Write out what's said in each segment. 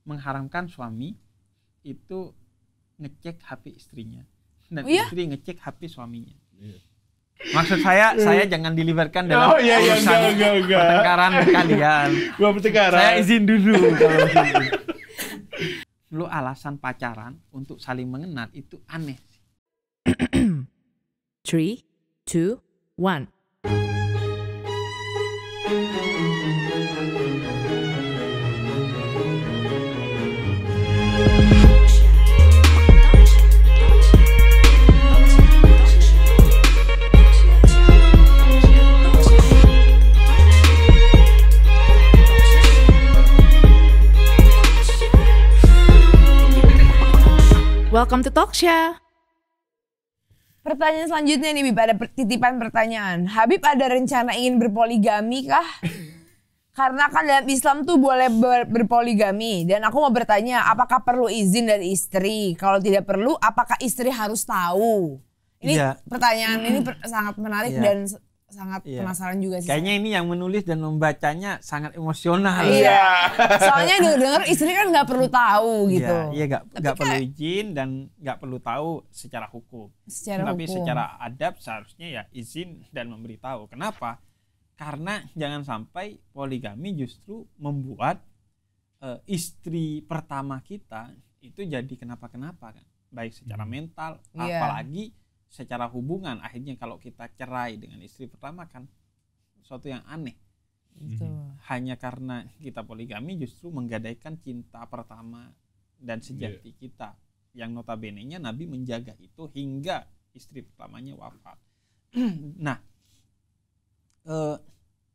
mengharamkan suami itu ngecek HP istrinya dan istri ngecek HP suaminya. Maksud saya jangan dilibatkan dalam urusan pertengkaran kalian. Saya izin dulu kalau gitu. Lu alasan pacaran untuk saling mengenal itu aneh. 3, 2, 1. Welcome to Talkshow. Pertanyaan selanjutnya nih, Bib, ada titipan pertanyaan. Habib ada rencana ingin berpoligami kah? Karena kan dalam Islam tuh boleh berpoligami. Dan aku mau bertanya, apakah perlu izin dari istri? Kalau tidak perlu, apakah istri harus tahu? Ini pertanyaan ini sangat menarik dan sangat penasaran juga sih. Kayaknya ini yang menulis dan membacanya sangat emosional. Iya. Soalnya denger istri kan nggak perlu tahu gitu. Iya, nggak perlu izin dan nggak perlu tahu secara hukum. Tapi secara adab seharusnya ya izin dan memberitahu. Kenapa? Karena jangan sampai poligami justru membuat istri pertama kita itu jadi kenapa-kenapa kan. Baik secara mental, apalagi secara hubungan. Akhirnya kalau kita cerai dengan istri pertama kan suatu yang aneh. Hanya karena kita poligami justru menggadaikan cinta pertama dan sejati kita, yang notabene-nya Nabi menjaga itu hingga istri pertamanya wafat. Nah,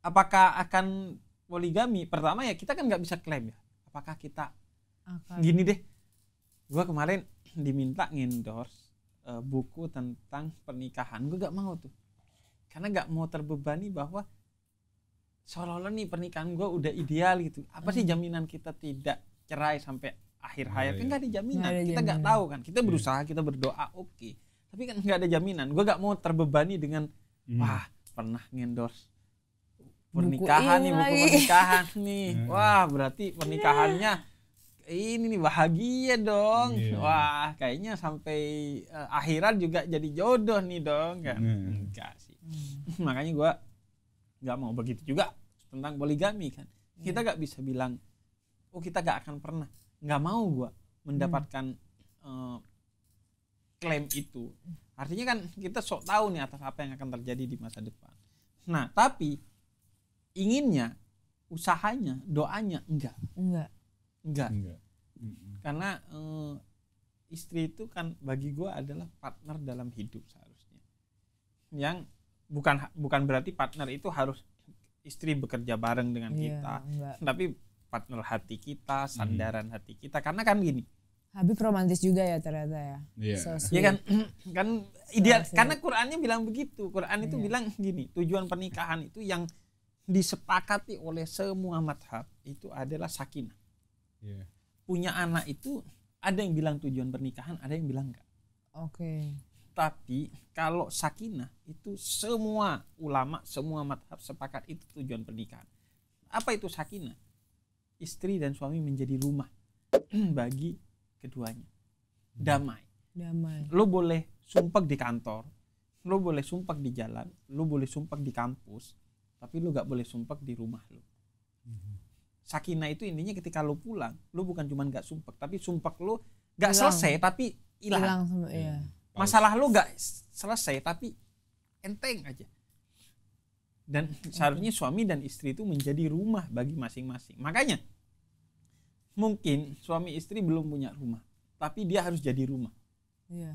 apakah akan poligami? Pertama ya kita kan nggak bisa klaim ya. Apakah kita gini deh, gua kemarin diminta ngendorse buku tentang pernikahan, gue gak mau tuh karena gak mau terbebani bahwa seolah-olah nih pernikahan gue udah ideal gitu. Apa sih jaminan kita tidak cerai sampai akhir hayat? Kan gak ada jaminan, kita gak tahu kan. Kita berusaha, kita berdoa, oke. Tapi kan gak ada jaminan. Gue gak mau terbebani dengan wah pernah ngendorse pernikahan buku pernikahan nih. Wah berarti pernikahannya ini nih bahagia dong. Wah kayaknya sampai akhirat juga jadi jodoh nih dong kan. Enggak sih. Makanya gue gak mau begitu juga tentang poligami kan. Kita gak bisa bilang kita gak akan pernah. Gak mau gue mendapatkan klaim itu. Artinya kan kita sok tahu nih atas apa yang akan terjadi di masa depan. Nah tapi inginnya, usahanya, doanya enggak. Karena istri itu kan bagi gue adalah partner dalam hidup seharusnya. Yang bukan berarti partner itu harus istri bekerja bareng dengan kita, tapi partner hati kita, sandaran hati kita. Karena kan gini, Habib romantis juga ya ternyata ya. Iya kan ideal. Karena Qurannya bilang begitu. Quran itu bilang gini, tujuan pernikahan itu yang disepakati oleh semua madhab itu adalah sakinah. Punya anak itu ada yang bilang tujuan pernikahan, ada yang bilang enggak. Tapi kalau sakinah itu semua ulama, semua madhab sepakat itu tujuan pernikahan. Apa itu sakinah? Istri dan suami menjadi rumah bagi keduanya. Damai. Lo boleh sumpah di kantor, lo boleh sumpah di jalan, lo boleh sumpah di kampus, tapi lo gak boleh sumpah di rumah lo. Sakinah itu intinya ketika lo pulang, lo bukan cuma gak sumpah, tapi sumpah lo gak selesai tapi hilang. Masalah lo gak selesai tapi enteng aja. Dan seharusnya suami dan istri itu menjadi rumah bagi masing-masing. Makanya mungkin suami istri belum punya rumah, tapi dia harus jadi rumah.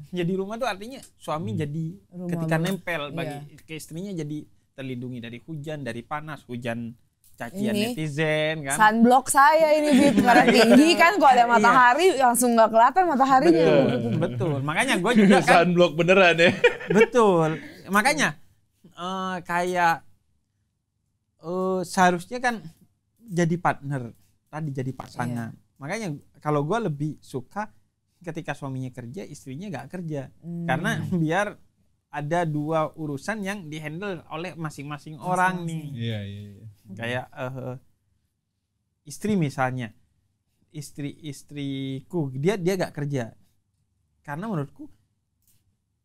Jadi rumah itu artinya suami jadi rumah ketika nempel bagi ke istrinya jadi terlindungi dari hujan, dari panas, hujan cacian netizen kan. Sunblock saya ini Bib, karena tinggi kan kalau ada matahari langsung nggak kelihatan mataharinya. Betul. Makanya gue juga kan sunblock beneran ya. Betul. Makanya kayak seharusnya kan jadi partner, tadi jadi pasangan. Makanya kalau gue lebih suka ketika suaminya kerja, istrinya nggak kerja, karena biar ada dua urusan yang dihandle oleh masing-masing orang nih. Iya. Kayak istri misalnya, istriku, dia gak kerja. Karena menurutku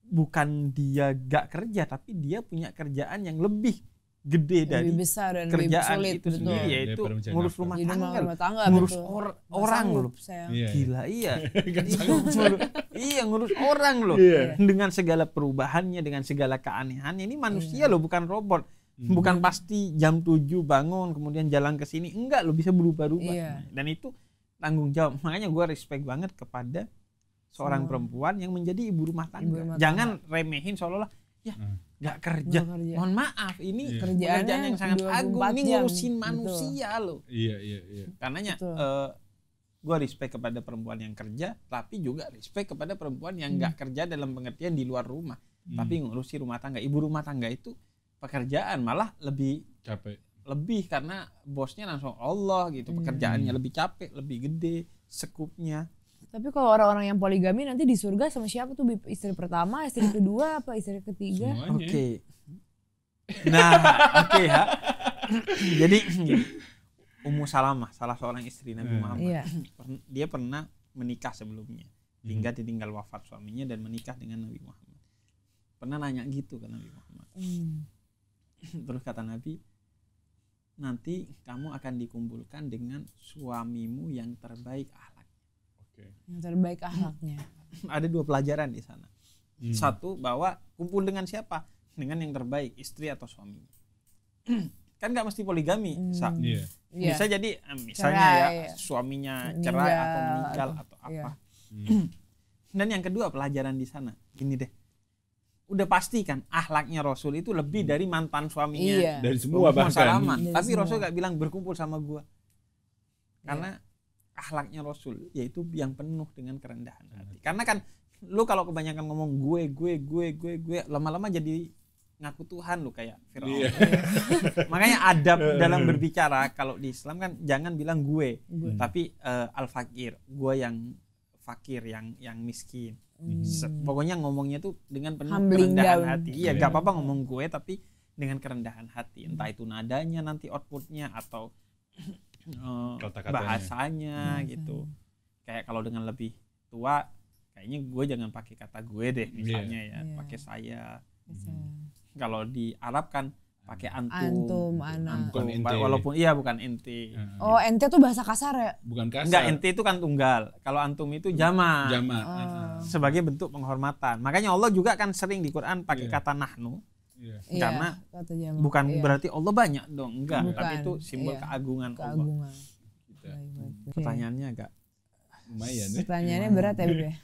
bukan dia gak kerja, tapi dia punya kerjaan yang lebih gede dari lebih besar dan lebih kerjaan sulit, itu betul. sendiri, yaitu Daripada mencari ngurus nafkah. rumah Jadi tangga, rumah tangga, ngurus betul. Nggak orang sanggup loh. saya. Iya. Gila, iya. Nggak Iya, ngurus orang loh. Iya. Dengan segala perubahannya, dengan segala keanehannya. Ini manusia loh, bukan robot. Bukan pasti jam 7 bangun kemudian jalan ke sini. Enggak loh, bisa berubah-ubah. Iya. Dan itu tanggung jawab. Makanya gue respect banget kepada seorang perempuan yang menjadi ibu rumah tangga. Ibu rumah Jangan remehin seolah-olah ya nggak kerja. Nggak kerja. Mohon maaf, ini Iya. pekerjaan yang sangat 24 agung. Ini jam. ngurusin Betul. manusia loh. Iya. Karenanya Betul. gue respect kepada perempuan yang kerja, tapi juga respect kepada perempuan yang nggak kerja dalam pengertian di luar rumah, tapi ngurusi rumah tangga. Ibu rumah tangga itu pekerjaan malah lebih Capek. karena bosnya langsung Allah gitu, pekerjaannya lebih capek, lebih gede skupnya. Tapi kalau orang-orang yang poligami nanti di surga sama siapa tuh? Istri pertama, istri kedua, apa istri ketiga? Semuanya. Oke. Nah, oke ya. Jadi Ummu Salamah, salah seorang istri Nabi Muhammad, Iya. dia pernah menikah sebelumnya, hingga ditinggal wafat suaminya dan menikah dengan Nabi Muhammad. Pernah nanya gitu ke Nabi Muhammad. Terus kata Nabi, nanti kamu akan dikumpulkan dengan suamimu yang terbaik akhlak. Oke. Yang terbaik akhlaknya. Ada 2 pelajaran di sana. Satu, bahwa kumpul dengan siapa? Dengan yang terbaik, istri atau suaminya. Kan nggak mesti poligami. Iya. Iya. Bisa jadi misalnya Cerai, ya iya. suaminya Meninggal, cerai atau meninggal atau iya. apa. Dan yang kedua pelajaran di sana, gini deh. Udah pasti kan akhlaknya Rasul itu lebih dari mantan suaminya. Iya. Dari semua Ummu bahkan. Salamah. Dari Tapi semua. Rasul gak bilang berkumpul sama gua. Karena akhlaknya Rasul yaitu yang penuh dengan kerendahan hati. Karena kan lu kalau kebanyakan ngomong gue lama-lama jadi ngaku Tuhan lu kayak Firaun. Iya. Makanya adab dalam berbicara kalau di Islam kan jangan bilang gue. Tapi al-fakir, gue yang fakir, yang miskin. Pokoknya ngomongnya tuh dengan penuh Humbling kerendahan down. hati. Iya, gak apa-apa ngomong gue tapi dengan kerendahan hati. Entah itu nadanya nanti outputnya atau Kata-katanya. bahasanya gitu. Kayak kalau dengan lebih tua, kayaknya gue jangan pakai kata gue deh misalnya ya, Iya. pakai saya. Kalau di Arab kan pakai antum. Antum, ana. Bukan ente. Walaupun iya bukan ente. Oh, ente tuh bahasa kasar ya? Bukan kasar. Enggak, ente itu kan tunggal. Kalau antum itu jama. Jamak. Sebagai bentuk penghormatan. Makanya Allah juga kan sering di Quran pakai kata nahnu. Iya. Karena kata jamak. Bukan Iya. berarti Allah banyak dong, enggak. Bukan, Tapi itu simbol iya. keagungan Allah. Keagungan. Kita. Oke. Pertanyaannya agak Lumayan ya. Pertanyaannya berat ya, Bib ya?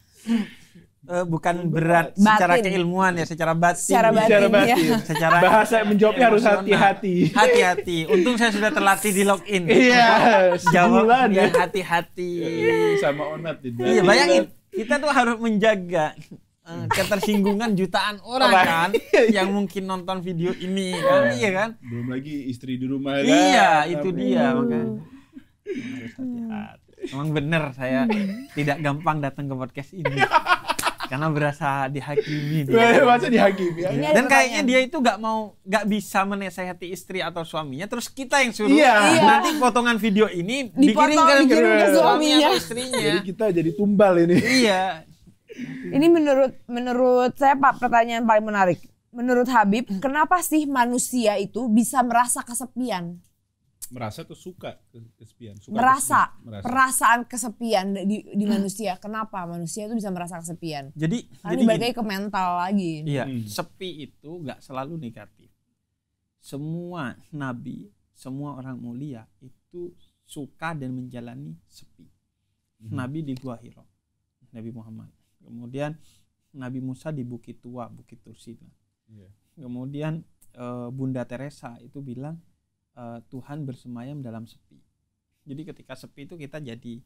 bukan berat secara Batin. keilmuan ya, secara batin. Secara batin, Secara ya. batin. Secara Bahasa menjawabnya harus emosional. hati-hati. Hati-hati. Untung saya sudah terlatih di login. Iya. Jawab sebulan ya. yang hati-hati. Sama Onat. Iya, bayangin kita tuh harus menjaga ketersinggungan jutaan orang kan yang mungkin nonton video ini kan, iya kan? Belum lagi istri di rumah kan. Iya, itu dia makanya. Harus hati-hati. Emang bener saya tidak gampang datang ke podcast ini. Karena berasa dihakimi dia. Masa dihakimi ya? Ini ada Dan kayaknya pertanyaan. dia itu nggak bisa menasehati istri atau suaminya, terus kita yang suruh. Iya. Nanti potongan video ini Dipotong, dikirimkan dikirim ke suami suaminya. atau istrinya. Jadi kita jadi tumbal ini. Iya. Ini menurut saya Pak, pertanyaan paling menarik. Menurut Habib, kenapa sih manusia itu bisa merasa kesepian? Merasa tuh suka kesepian. Suka Merasa kesepian. Merasa. perasaan kesepian di manusia. Kenapa manusia itu bisa merasa kesepian? Jadi Karena jadi balik gini. lagi ke mental lagi. Iya, sepi itu nggak selalu negatif. Semua nabi, semua orang mulia itu suka dan menjalani sepi. Nabi di Gua Hira, Nabi Muhammad. Kemudian Nabi Musa di Bukit Tua, Bukit Tursina. Iya. Kemudian Bunda Teresa itu bilang Tuhan bersemayam dalam sepi. Jadi ketika sepi itu kita jadi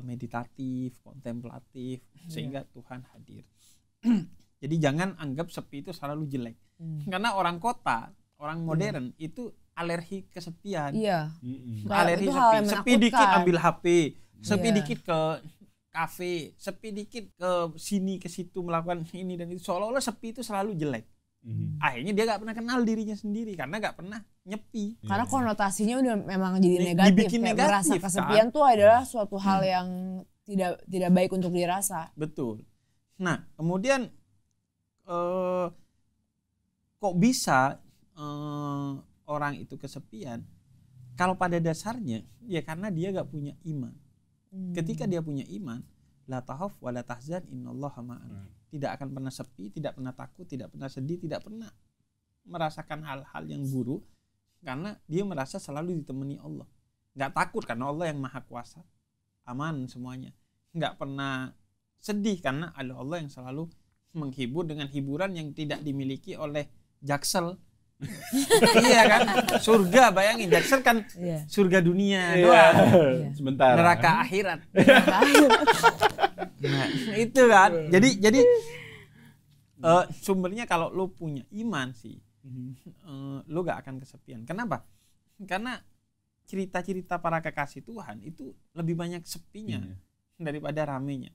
meditatif, kontemplatif, sehingga Tuhan hadir. Jadi jangan anggap sepi itu selalu jelek. Karena orang kota, orang modern itu alergi kesepian. Iya. Alergi Itu hal sepi. yang Sepi dikit menakutkan. ambil HP, sepi Iya. dikit ke kafe, sepi dikit ke sini ke situ melakukan ini dan itu, seolah-olah sepi itu selalu jelek. Akhirnya dia gak pernah kenal dirinya sendiri karena gak pernah nyepi. Karena konotasinya udah memang jadi negatif. Dibikin Kayak negatif, merasa kan? kesepian tuh adalah suatu hal yang tidak baik untuk dirasa. Betul. Nah, kemudian kok bisa orang itu kesepian? Kalau pada dasarnya ya karena dia gak punya iman. Ketika dia punya iman, la tahaf wa la tahzan innallaha ma'ana. Tidak akan pernah sepi, tidak pernah takut, tidak pernah sedih, tidak pernah merasakan hal-hal yang buruk karena dia merasa selalu ditemani Allah. Gak takut karena Allah yang maha kuasa, aman semuanya. Gak pernah sedih karena ada Allah yang selalu menghibur dengan hiburan yang tidak dimiliki oleh Jaksel. Iya kan, surga, bayangin Jaksel kan surga dunia doang, Sementara neraka akhirat. Nah, itu kan. Jadi sumbernya kalau lu punya iman sih, lu gak akan kesepian. Kenapa? Karena cerita-cerita para kekasih Tuhan itu lebih banyak sepinya daripada ramenya.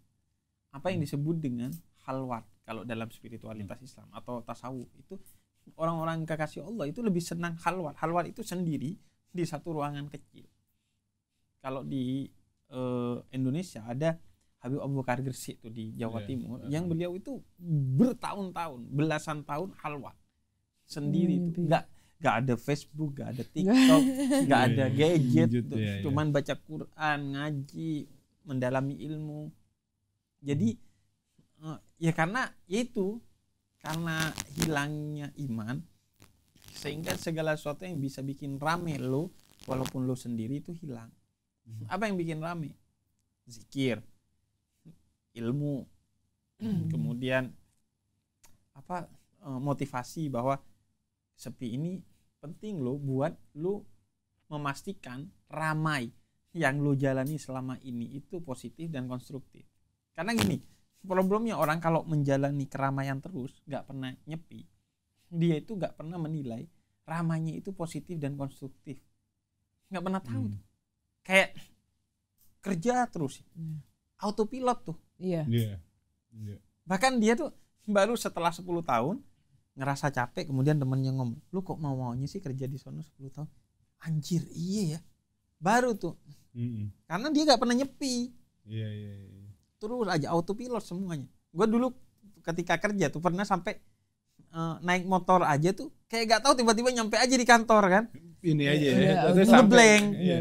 Apa yang disebut dengan khalwat kalau dalam spiritualitas Islam atau tasawuf itu, orang-orang kekasih Allah itu lebih senang khalwat. Khalwat itu sendiri di satu ruangan kecil. Kalau di Indonesia ada Habib Abu Bakar Gresik tuh di Jawa Timur, yang beliau itu bertahun-tahun, belasan tahun khalwat sendiri tuh. Gak ada Facebook, gak ada TikTok, gak ada gadget, cuman baca Quran, ngaji, mendalami ilmu. Jadi ya karena itu, karena hilangnya iman sehingga segala sesuatu yang bisa bikin rame lo walaupun lo sendiri itu hilang. Apa yang bikin rame? Zikir, ilmu, kemudian apa, motivasi bahwa sepi ini penting lo buat lo memastikan ramai yang lo jalani selama ini itu positif dan konstruktif. Karena gini, problemnya orang kalau menjalani keramaian terus gak pernah nyepi, dia itu gak pernah menilai ramainya itu positif dan konstruktif. Gak pernah tahu tuh. Kayak kerja terus, autopilot tuh. Iya. Bahkan dia tuh baru setelah 10 tahun ngerasa capek, kemudian temennya ngomong, lu kok maunya sih kerja di sono 10 tahun? Anjir, iya ya. Baru tuh. Karena dia gak pernah nyepi. Iya. Terus aja autopilot semuanya. Gue dulu ketika kerja tuh pernah sampai naik motor aja tuh kayak gak tahu tiba-tiba nyampe aja di kantor kan. Ini aja ya. Ngeblank. Iya.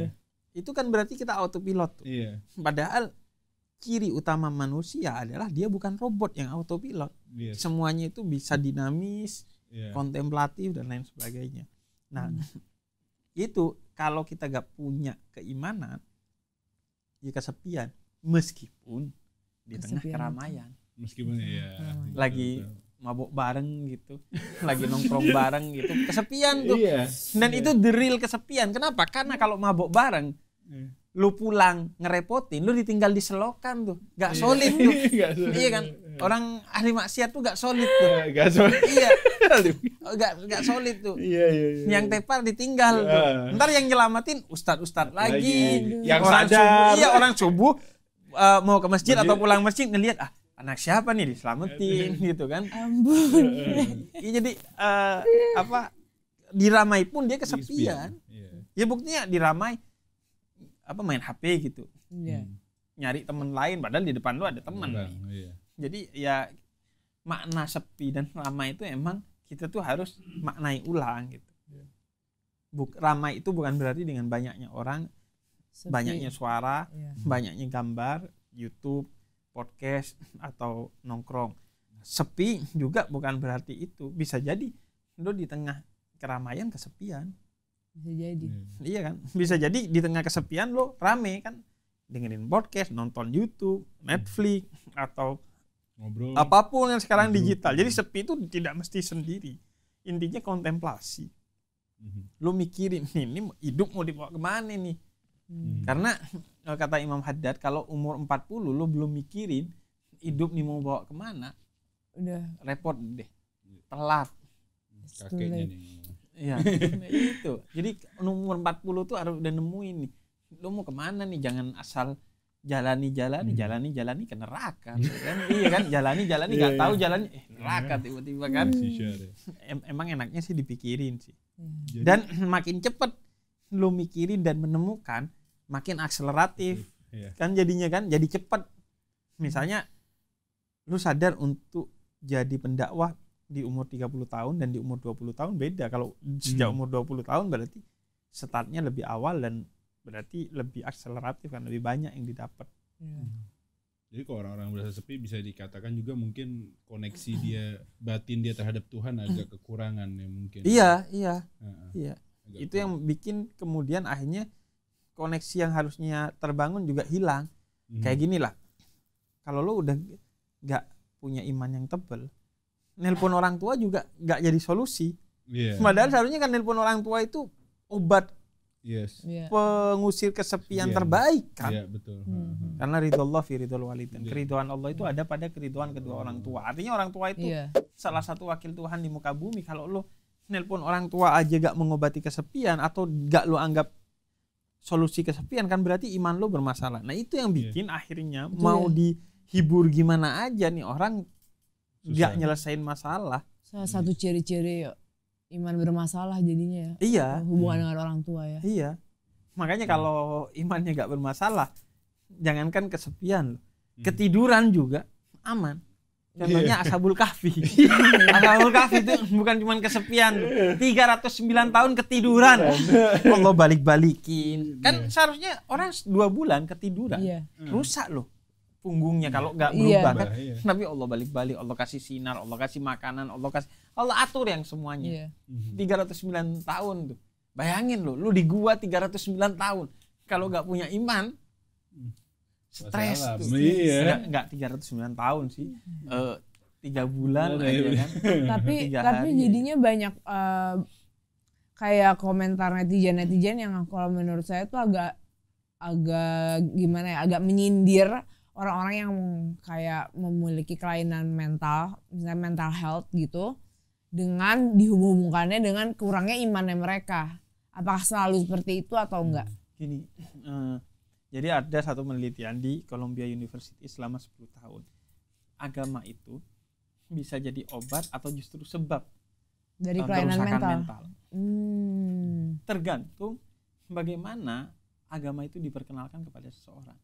Itu kan berarti kita autopilot tuh. Iya. Padahal ciri utama manusia adalah dia bukan robot yang autopilot. Yes. Semuanya itu bisa dinamis, Iya. kontemplatif dan lain sebagainya. Nah, itu kalau kita gak punya keimanan, ya kesepian. Meskipun di tengah keramaian, Meskipun ya lagi mabuk bareng gitu, lagi nongkrong bareng gitu, kesepian tuh. Iya. Dan itu the real kesepian. Kenapa? Karena kalau mabuk bareng, lu pulang ngerepotin, lu ditinggal di selokan tuh, gak solid tuh. Iya kan? Orang ahli maksiat tuh gak solid tuh. Gak solid. Iya. Gak solid tuh. Iya. Yang tepar ditinggal tuh. Ntar yang nyelamatin ustad-ustad lagi. Yang orang sadar. subuh, iya, orang subuh mau ke masjid atau pulang masjid ngelihat anak siapa nih diselamatin gitu kan. Iya, jadi apa, diramai pun dia kesepian. Ya buktinya diramai apa, main HP gitu. Nyari teman lain padahal di depan lu ada teman nih. Jadi ya makna sepi dan ramai itu emang kita tuh harus maknai ulang gitu. Ramai itu bukan berarti dengan banyaknya orang, sepi, banyaknya suara, banyaknya gambar, YouTube, podcast atau nongkrong. Sepi juga bukan berarti itu. Bisa jadi lo di tengah keramaian kesepian. Bisa jadi. Iya kan? Bisa jadi di tengah kesepian lo rame kan, dengerin podcast, nonton YouTube, Netflix atau ngobrol. Apapun yang sekarang digital. Jadi sepi itu tidak mesti sendiri. Intinya kontemplasi. Lo mikirin ini hidup mau dibawa kemana nih? Karena kata Imam Haddad, kalau umur 40 lo belum mikirin hidup nih mau bawa kemana, udah repot deh, telat. Kakeknya nih. Iya, itu. Jadi umur 40 tuh harus udah nemuin nih, lo mau kemana nih, jangan asal jalani ke neraka kan. Iya kan, jalani nggak tahu jalannya neraka tiba-tiba kan. Emang enaknya sih dipikirin sih. Dan makin cepet lu mikirin dan menemukan, makin akseleratif kan jadinya kan, jadi cepet. Misalnya lu sadar untuk jadi pendakwah di umur 30 tahun dan di umur 20 tahun beda. Kalau sejak umur 20 tahun berarti startnya lebih awal dan berarti lebih akseleratif kan, lebih banyak yang didapat. Jadi kalau orang-orang merasa sepi bisa dikatakan juga mungkin koneksi dia, batin dia terhadap Tuhan agak kekurangan ya mungkin. Iya. Itu kurang. yang bikin kemudian akhirnya koneksi yang harusnya terbangun juga hilang. Kayak gini lah. Kalau lo udah nggak punya iman yang tebel, nelpon orang tua juga nggak jadi solusi. Padahal seharusnya kan nelpon orang tua itu obat pengusir kesepian terbaik kan. Iya, betul. Karena ridhollah fi ridhol walidain. Keridhaan Allah itu ada pada keridhaan kedua orang tua. Artinya orang tua itu salah satu wakil Tuhan di muka bumi. Kalau lo nelpon orang tua aja gak mengobati kesepian atau gak lo anggap solusi kesepian, kan berarti iman lo bermasalah. Nah itu yang bikin akhirnya mau dihibur gimana aja nih orang gak nyelesain masalah. Salah satu ciri-ciri iman bermasalah jadinya ya. Iya. Hubungan dengan orang tua ya. Iya. Makanya kalau imannya gak bermasalah, jangankan kesepian, ketiduran juga aman. Contohnya Ashabul Kahfi. Ashabul Kahfi itu bukan cuma kesepian, 309 tahun ketiduran. Allah balik-balikin. Kan seharusnya orang 2 bulan ketiduran. Rusak loh punggungnya kalau nggak berubah kan. Tapi Allah balik-balik, Allah kasih sinar, Allah kasih makanan, Allah atur yang semuanya. 309 tahun tuh. Bayangin lu di gua 309 tahun. Kalau nggak punya iman, stres tuh. Enggak 309 tahun sih. 3 bulan aja kan. Tapi jadinya banyak kayak komentar netizen yang kalau menurut saya tuh agak gimana ya, agak menyindir orang-orang yang kayak memiliki kelainan mental, misalnya mental health gitu, dengan dihubung-hubungkannya dengan kurangnya imannya mereka. Apakah selalu seperti itu atau enggak? Gini, jadi ada satu penelitian di Columbia University selama 10 tahun. Agama itu bisa jadi obat atau justru sebab dari kelainan mental. Tergantung bagaimana agama itu diperkenalkan kepada seseorang.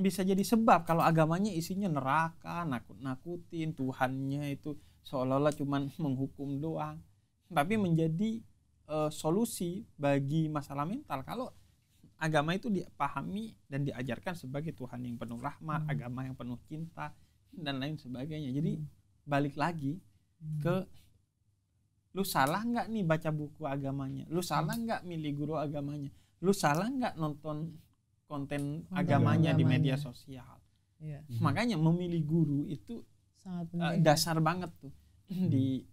Bisa jadi sebab kalau agamanya isinya neraka, nakut-nakutin, Tuhannya itu seolah-olah cuman menghukum doang. Tapi menjadi solusi bagi masalah mental kalau agama itu dipahami dan diajarkan sebagai Tuhan yang penuh rahmat, agama yang penuh cinta dan lain sebagainya. Jadi balik lagi ke lu salah nggak nih baca buku agamanya, lu salah nggak milih guru agamanya, lu salah nggak nonton konten agamanya di media sosial. Makanya memilih guru itu sangat dasar banget tuh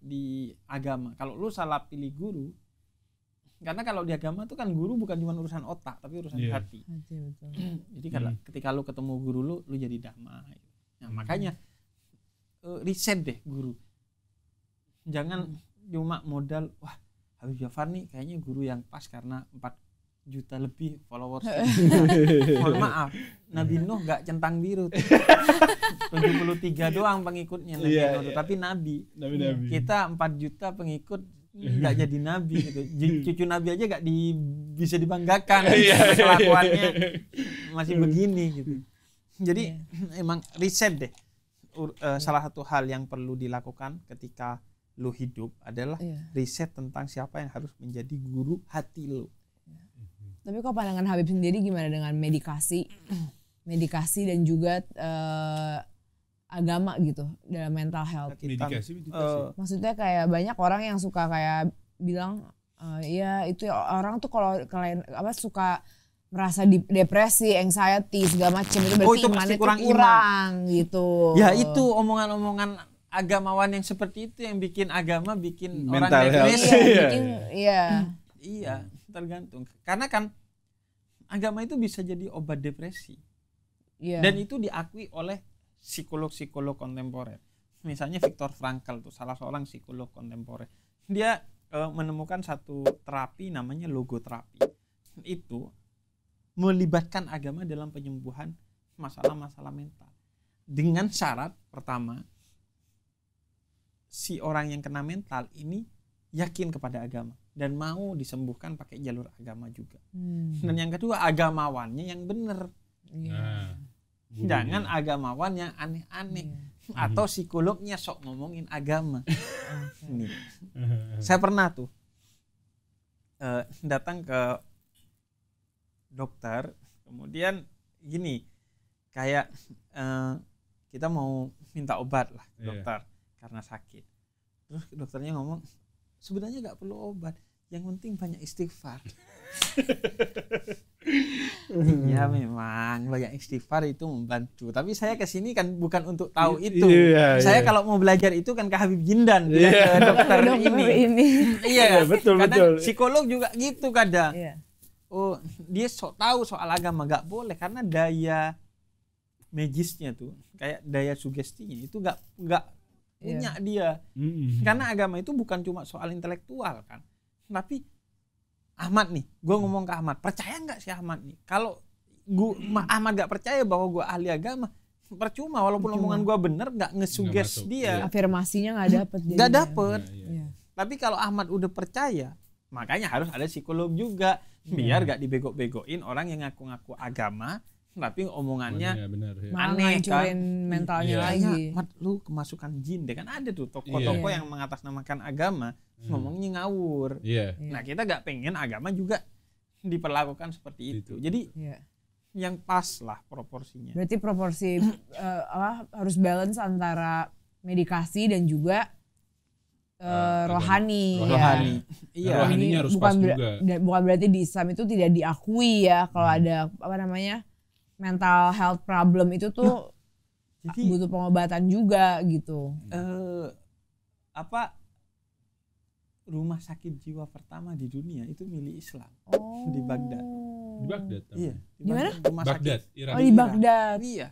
di agama. Kalau lu salah pilih guru, karena kalau di agama tuh kan guru bukan cuma urusan otak tapi urusan hati. Jadi ketika lu ketemu guru lu jadi damai. Nah, makanya riset deh guru. Jangan cuma modal Habib Jafar nih kayaknya guru yang pas karena 4 juta lebih followers. Mohon maaf, Nabi Nuh gak centang biru. 73 doang pengikutnya Nabi Nuh, tapi Nabi. Kita 4 juta pengikut nggak jadi nabi gitu. Cucu nabi aja nggak bisa dibanggakan. Kelakuannya masih begini gitu. Jadi emang riset deh. Salah satu hal yang perlu dilakukan ketika lu hidup adalah riset tentang siapa yang harus menjadi guru hati lu. Tapi kok pandangan Habib sendiri gimana dengan medikasi dan juga agama gitu dalam mental health? Medikasi. Maksudnya kayak banyak orang yang suka kayak bilang ya itu orang tuh kalau kalian suka merasa depresi, anxiety segala macam itu berarti imannya kurang gitu. Ya itu omongan-omongan agamawan yang seperti itu yang bikin agama bikin mental orang depresi. Iya, tergantung. Karena kan agama itu bisa jadi obat depresi. Dan itu diakui oleh psikolog-psikolog kontemporer. Misalnya Viktor Frankl tuh salah seorang psikolog kontemporer. Dia menemukan satu terapi namanya logoterapi. Itu melibatkan agama dalam penyembuhan masalah-masalah mental. Dengan syarat pertama, si orang yang kena mental ini yakin kepada agama dan mau disembuhkan pakai jalur agama juga. Dan yang kedua, agamawannya yang benar. Iya. Jangan agamawan yang aneh-aneh atau psikolognya sok ngomongin agama. Ini. Saya pernah tuh datang ke dokter, kemudian gini, kayak kita mau minta obat lah ke dokter karena sakit. Terus dokternya ngomong, sebenarnya nggak perlu obat, yang penting banyak istighfar. Ya memang banyak istighfar itu membantu, tapi saya kesini kan bukan untuk tahu itu. Saya kalau mau belajar itu kan ke Habib Jindan, ke dokter ini. Iya, betul. Psikolog juga gitu kadang. Oh, dia sok tahu soal agama, nggak boleh karena daya magisnya tuh, kayak daya sugestinya itu nggak punya dia. Karena agama itu bukan cuma soal intelektual kan, tapi Ahmad nih, gue ngomong ke Ahmad, percaya nggak si Ahmad nih? Kalau Ahmad nggak percaya bahwa gue ahli agama, percuma. Walaupun omongan gue bener, nggak ngesuges dia. Afirmasinya nggak dapet. Nggak dapet. Tapi kalau Ahmad udah percaya, makanya harus ada psikolog juga, biar nggak dibego-begoin orang yang ngaku-ngaku agama, tapi omongannya aneh kan, mentalnya lagi. Mat, lu kemasukan jin deh kan, ada tuh tokoh-tokoh yang mengatasnamakan agama ngomongnya ngawur. Nah kita nggak pengen agama juga diperlakukan seperti itu. Jadi yang pas lah proporsinya. Berarti proporsi harus balance antara medikasi dan juga rohani. Iya. Rohaninya harus pas juga. Bukan berarti di Islam itu tidak diakui ya kalau ada mental health problem itu tuh butuh pengobatan juga gitu. Rumah sakit jiwa pertama di dunia itu milik Islam di Baghdad. Di Baghdad. Iya. Di mana? Rumah Baghdad, sakit. Iran. Di Baghdad. Iya.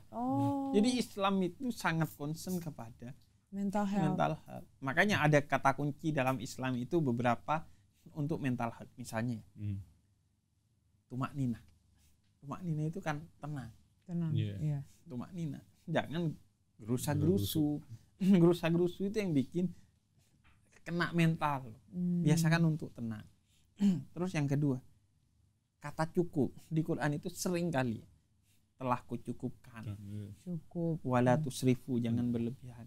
Jadi Islam itu sangat concern kepada mental health. Makanya ada kata kunci dalam Islam itu beberapa untuk mental health. Misalnya tumak nina. Tumak nina itu kan tenang. Iya. Tumak nina. Jangan gerusa-gerusu. Gerusa-gerusu itu yang bikin kena mental. Biasakan untuk tenang. Terus yang kedua, kata cukup di Quran itu sering kali telah kucukupkan. Cukup. Wala tusrifu, jangan berlebihan.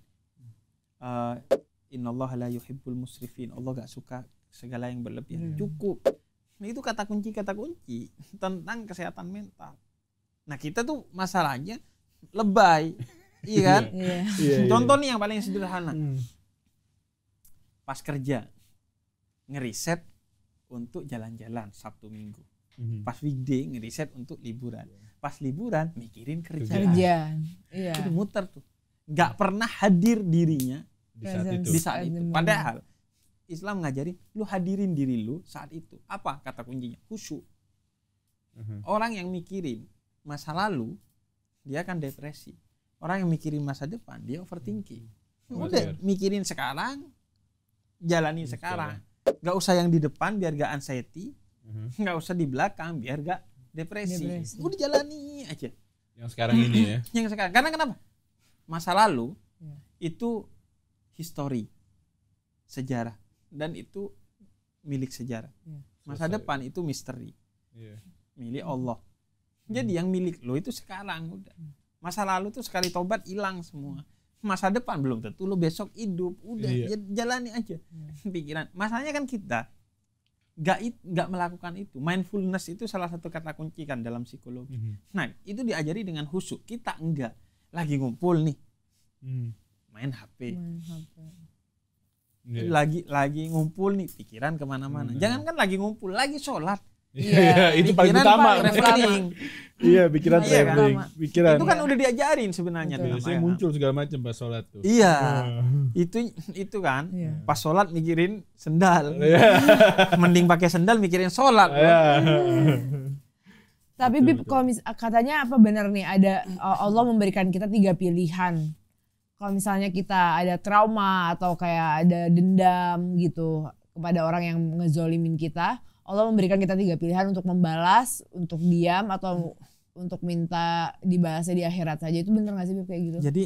Innallaha la yuhibbul musrifin. Allah gak suka segala yang berlebihan. Cukup. Nah, itu kata kunci tentang kesehatan mental. Nah kita tuh masalahnya lebay. Iya kan? Contoh nih yang paling sederhana. Pas kerja ngeriset untuk jalan-jalan Sabtu Minggu. Pas weekday ngeriset untuk liburan. Pas liburan mikirin kerjaan. Iya. Itu muter tuh. Gak pernah hadir dirinya di saat itu. Padahal Islam ngajarin lu hadirin diri lu saat itu. Apa kata kuncinya? Khusyuk. Orang yang mikirin masa lalu dia akan depresi. Orang yang mikirin masa depan dia overthinking. Udah mikirin sekarang, jalani sekarang. Gak usah yang di depan biar gak anxiety, gak usah di belakang biar gak depresi. Udah jalani aja. Yang sekarang ini ya. Yang sekarang. Karena kenapa? Masa lalu itu history, sejarah, dan itu milik sejarah. Masa depan itu misteri, milik Allah. Jadi yang milik lo itu sekarang udah. Masa lalu tuh sekali tobat hilang semua. Masa depan belum tentu lo besok hidup. Udah jalani aja pikiran. Masalahnya kan kita gak melakukan itu. Mindfulness itu salah satu kata kunci kan dalam psikologi. Nah itu diajari dengan khusyuk. Kita enggak lagi ngumpul nih main HP. Lagi ngumpul nih pikiran kemana-mana. Jangan kan lagi ngumpul, lagi sholat. Itu paling utama. Iya, pikiran traveling. Pikiran. Itu kan udah diajarin sebenarnya. Biasanya muncul segala macam pas sholat tuh. Iya. Itu kan pas sholat mikirin sendal. Mending pakai sendal mikirin sholat. Tapi Bib, kalau katanya apa benar nih ada Allah memberikan kita 3 pilihan. Kalau misalnya kita ada trauma atau kayak ada dendam gitu kepada orang yang ngezolimin kita, Allah memberikan kita 3 pilihan untuk membalas, untuk diam, atau untuk minta dibalasnya di akhirat saja. Itu bener gak sih Bib kayak gitu? Jadi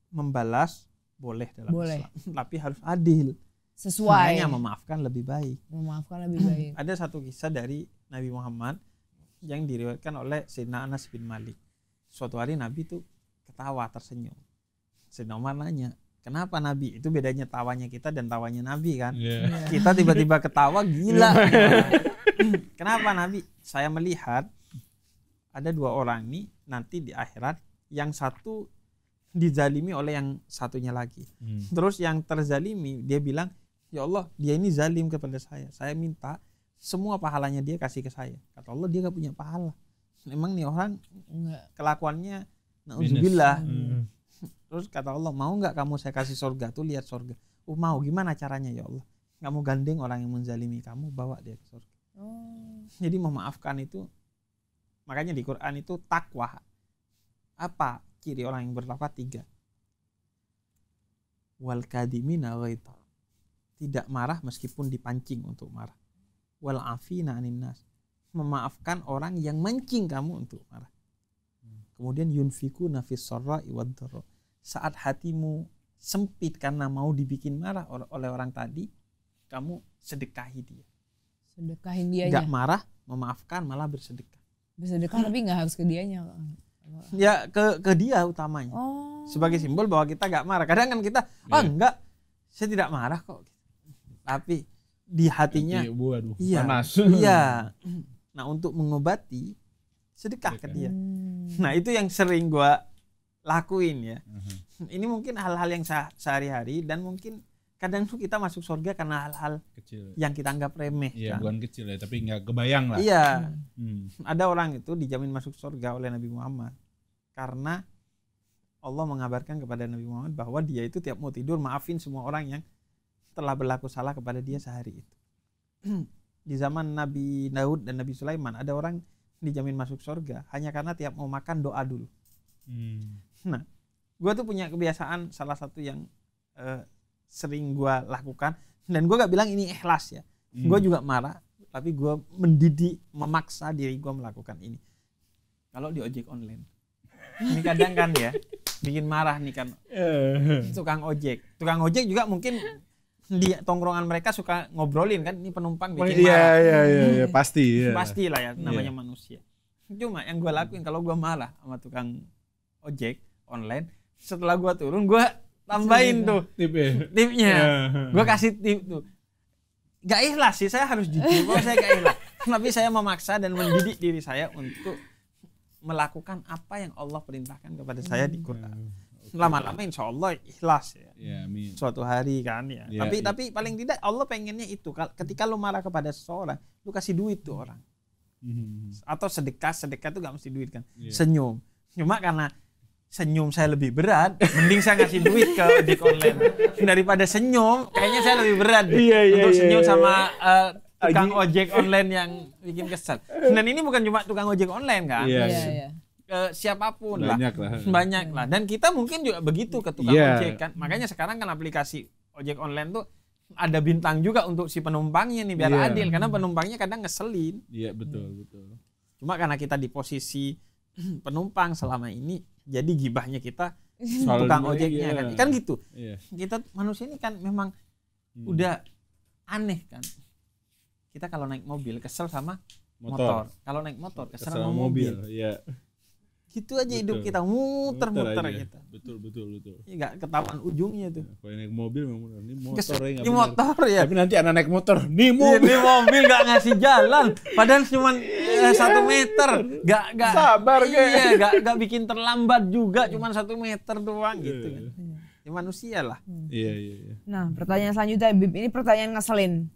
membalas boleh dalam Boleh. Islam, tapi harus adil. Sesuai. Makanya memaafkan lebih baik. Memaafkan lebih baik. Ada satu kisah dari Nabi Muhammad yang diriwayatkan oleh Sayyidina Anas bin Malik. Suatu hari Nabi tuh ketawa tersenyum. Sayyidina Umar nanya, kenapa Nabi? Itu bedanya tawanya kita dan tawanya Nabi kan. Kita tiba-tiba ketawa gila. Kenapa Nabi? Saya melihat ada 2 orang nih nanti di akhirat, yang satu dizalimi oleh yang satunya lagi. Terus yang terzalimi dia bilang, ya Allah, dia ini zalim kepada saya. Saya minta semua pahalanya dia kasih ke saya. Kata Allah, dia gak punya pahala. Memang nih orang kelakuannya na'udzubillah. Terus kata Allah, mau gak kamu saya kasih surga? Tuh lihat surga. Mau, gimana caranya ya Allah? Kamu gandeng orang yang menzalimi kamu, bawa dia ke surga. Jadi memaafkan itu, makanya di Quran itu takwa. Apa ciri orang yang bertakwa? 3. Wal kadimina ghaidha, tidak marah meskipun dipancing untuk marah. Wal afina anin nas, memaafkan orang yang mancing kamu untuk marah. Kemudian yunfikuna fis sarra'i wad dharra, saat hatimu sempit karena mau dibikin marah oleh orang tadi, kamu sedekahi dia. Sedekahin dianya. Gak marah, memaafkan, malah bersedekah. Bersedekah tapi gak harus ke dianya. Ya ke dia utamanya. Sebagai simbol bahwa kita gak marah. Kadang kan kita, enggak, saya tidak marah kok. Tapi di hatinya, iya, panas. Iya. Nah, untuk mengobati, sedekah ke dia. Nah, itu yang sering gua lakuin ya. Ini mungkin hal-hal yang sehari-hari, dan mungkin kadang tuh kita masuk surga karena hal-hal Kecil. yang kita anggap remeh. Iya, kan? bukan kecil ya, tapi nggak kebayang lah. Iya. Ada orang itu dijamin masuk surga oleh Nabi Muhammad karena Allah mengabarkan kepada Nabi Muhammad bahwa dia itu tiap mau tidur maafin semua orang yang telah berlaku salah kepada dia sehari itu. Di zaman Nabi Daud dan Nabi Sulaiman ada orang dijamin masuk surga hanya karena tiap mau makan doa dulu. Nah, gue tuh punya kebiasaan, salah satu yang sering gue lakukan, dan gue gak bilang ini ikhlas ya. Gue juga marah, tapi gue mendidik, memaksa diri gue melakukan ini. Kalau di ojek online, ini kadang kan ya bikin marah nih kan tukang ojek juga mungkin di tongkrongan mereka suka ngobrolin kan, ini penumpang bikin marah. Iya, pasti. Pastilah ya, namanya manusia. Cuma yang gue lakuin kalau gue marah sama tukang ojek online, setelah gue turun gue tambahin tuh tipnya. Gue kasih tip tuh. Gak ikhlas sih, saya harus jujur bahwa saya gak ikhlas. Tapi saya memaksa dan mendidik diri saya untuk melakukan apa yang Allah perintahkan kepada saya di Quran. Lama-lama insya Allah ikhlas ya. Suatu hari kan ya. Tapi paling tidak Allah pengennya itu. Ketika lu marah kepada seseorang, lu kasih duit tuh orang. Atau sedekah tuh gak mesti duit kan. Senyum. Cuma karena senyum saya lebih berat, mending saya ngasih duit ke ojek online daripada senyum. Kayaknya saya lebih berat untuk senyum sama tukang ojek online yang bikin kesel. Dan ini bukan cuma tukang ojek online kan, siapapun banyak lah. Dan kita mungkin juga begitu ke tukang ojek kan. Makanya sekarang kan aplikasi ojek online tuh ada bintang juga untuk si penumpangnya nih biar adil, karena penumpangnya kadang ngeselin. Iya betul. Cuma karena kita di posisi penumpang selama ini, jadi gibahnya kita tukang ojeknya kan gitu. Kita manusia ini kan memang udah aneh kan. Kita kalau naik mobil kesel sama motor. Kalau naik motor kesel sama mobil. Gitu aja hidup kita muter-muter gitu. Betul. Enggak ketahuan ujungnya tuh. Kalau naik mobil memang ini motor ya. Ini motor ya. Tapi nanti anak naik motor, nih mobil nggak ngasih jalan. Padahal cuma 1 meter. Nggak sabar nggak bikin terlambat juga, cuma 1 meter doang gitu kan. Ya manusia lah. Iya. Nah, pertanyaan selanjutnya Bib, ini pertanyaan ngeselin.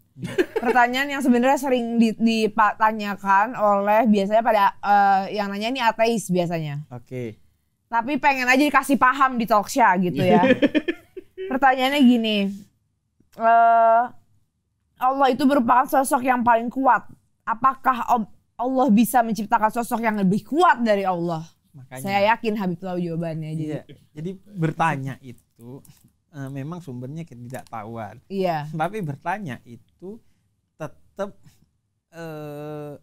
Pertanyaan yang sebenarnya sering ditanyakan oleh biasanya pada yang nanya ini ateis biasanya. Oke. Tapi pengen aja dikasih paham di Talkshow gitu ya. Pertanyaannya gini, Allah itu merupakan sosok yang paling kuat. Apakah Allah bisa menciptakan sosok yang lebih kuat dari Allah? Makanya, saya yakin Habib tahu jawabannya. Jadi bertanya itu memang sumbernya ketidaktahuan. Iya. Tapi bertanya itu tetap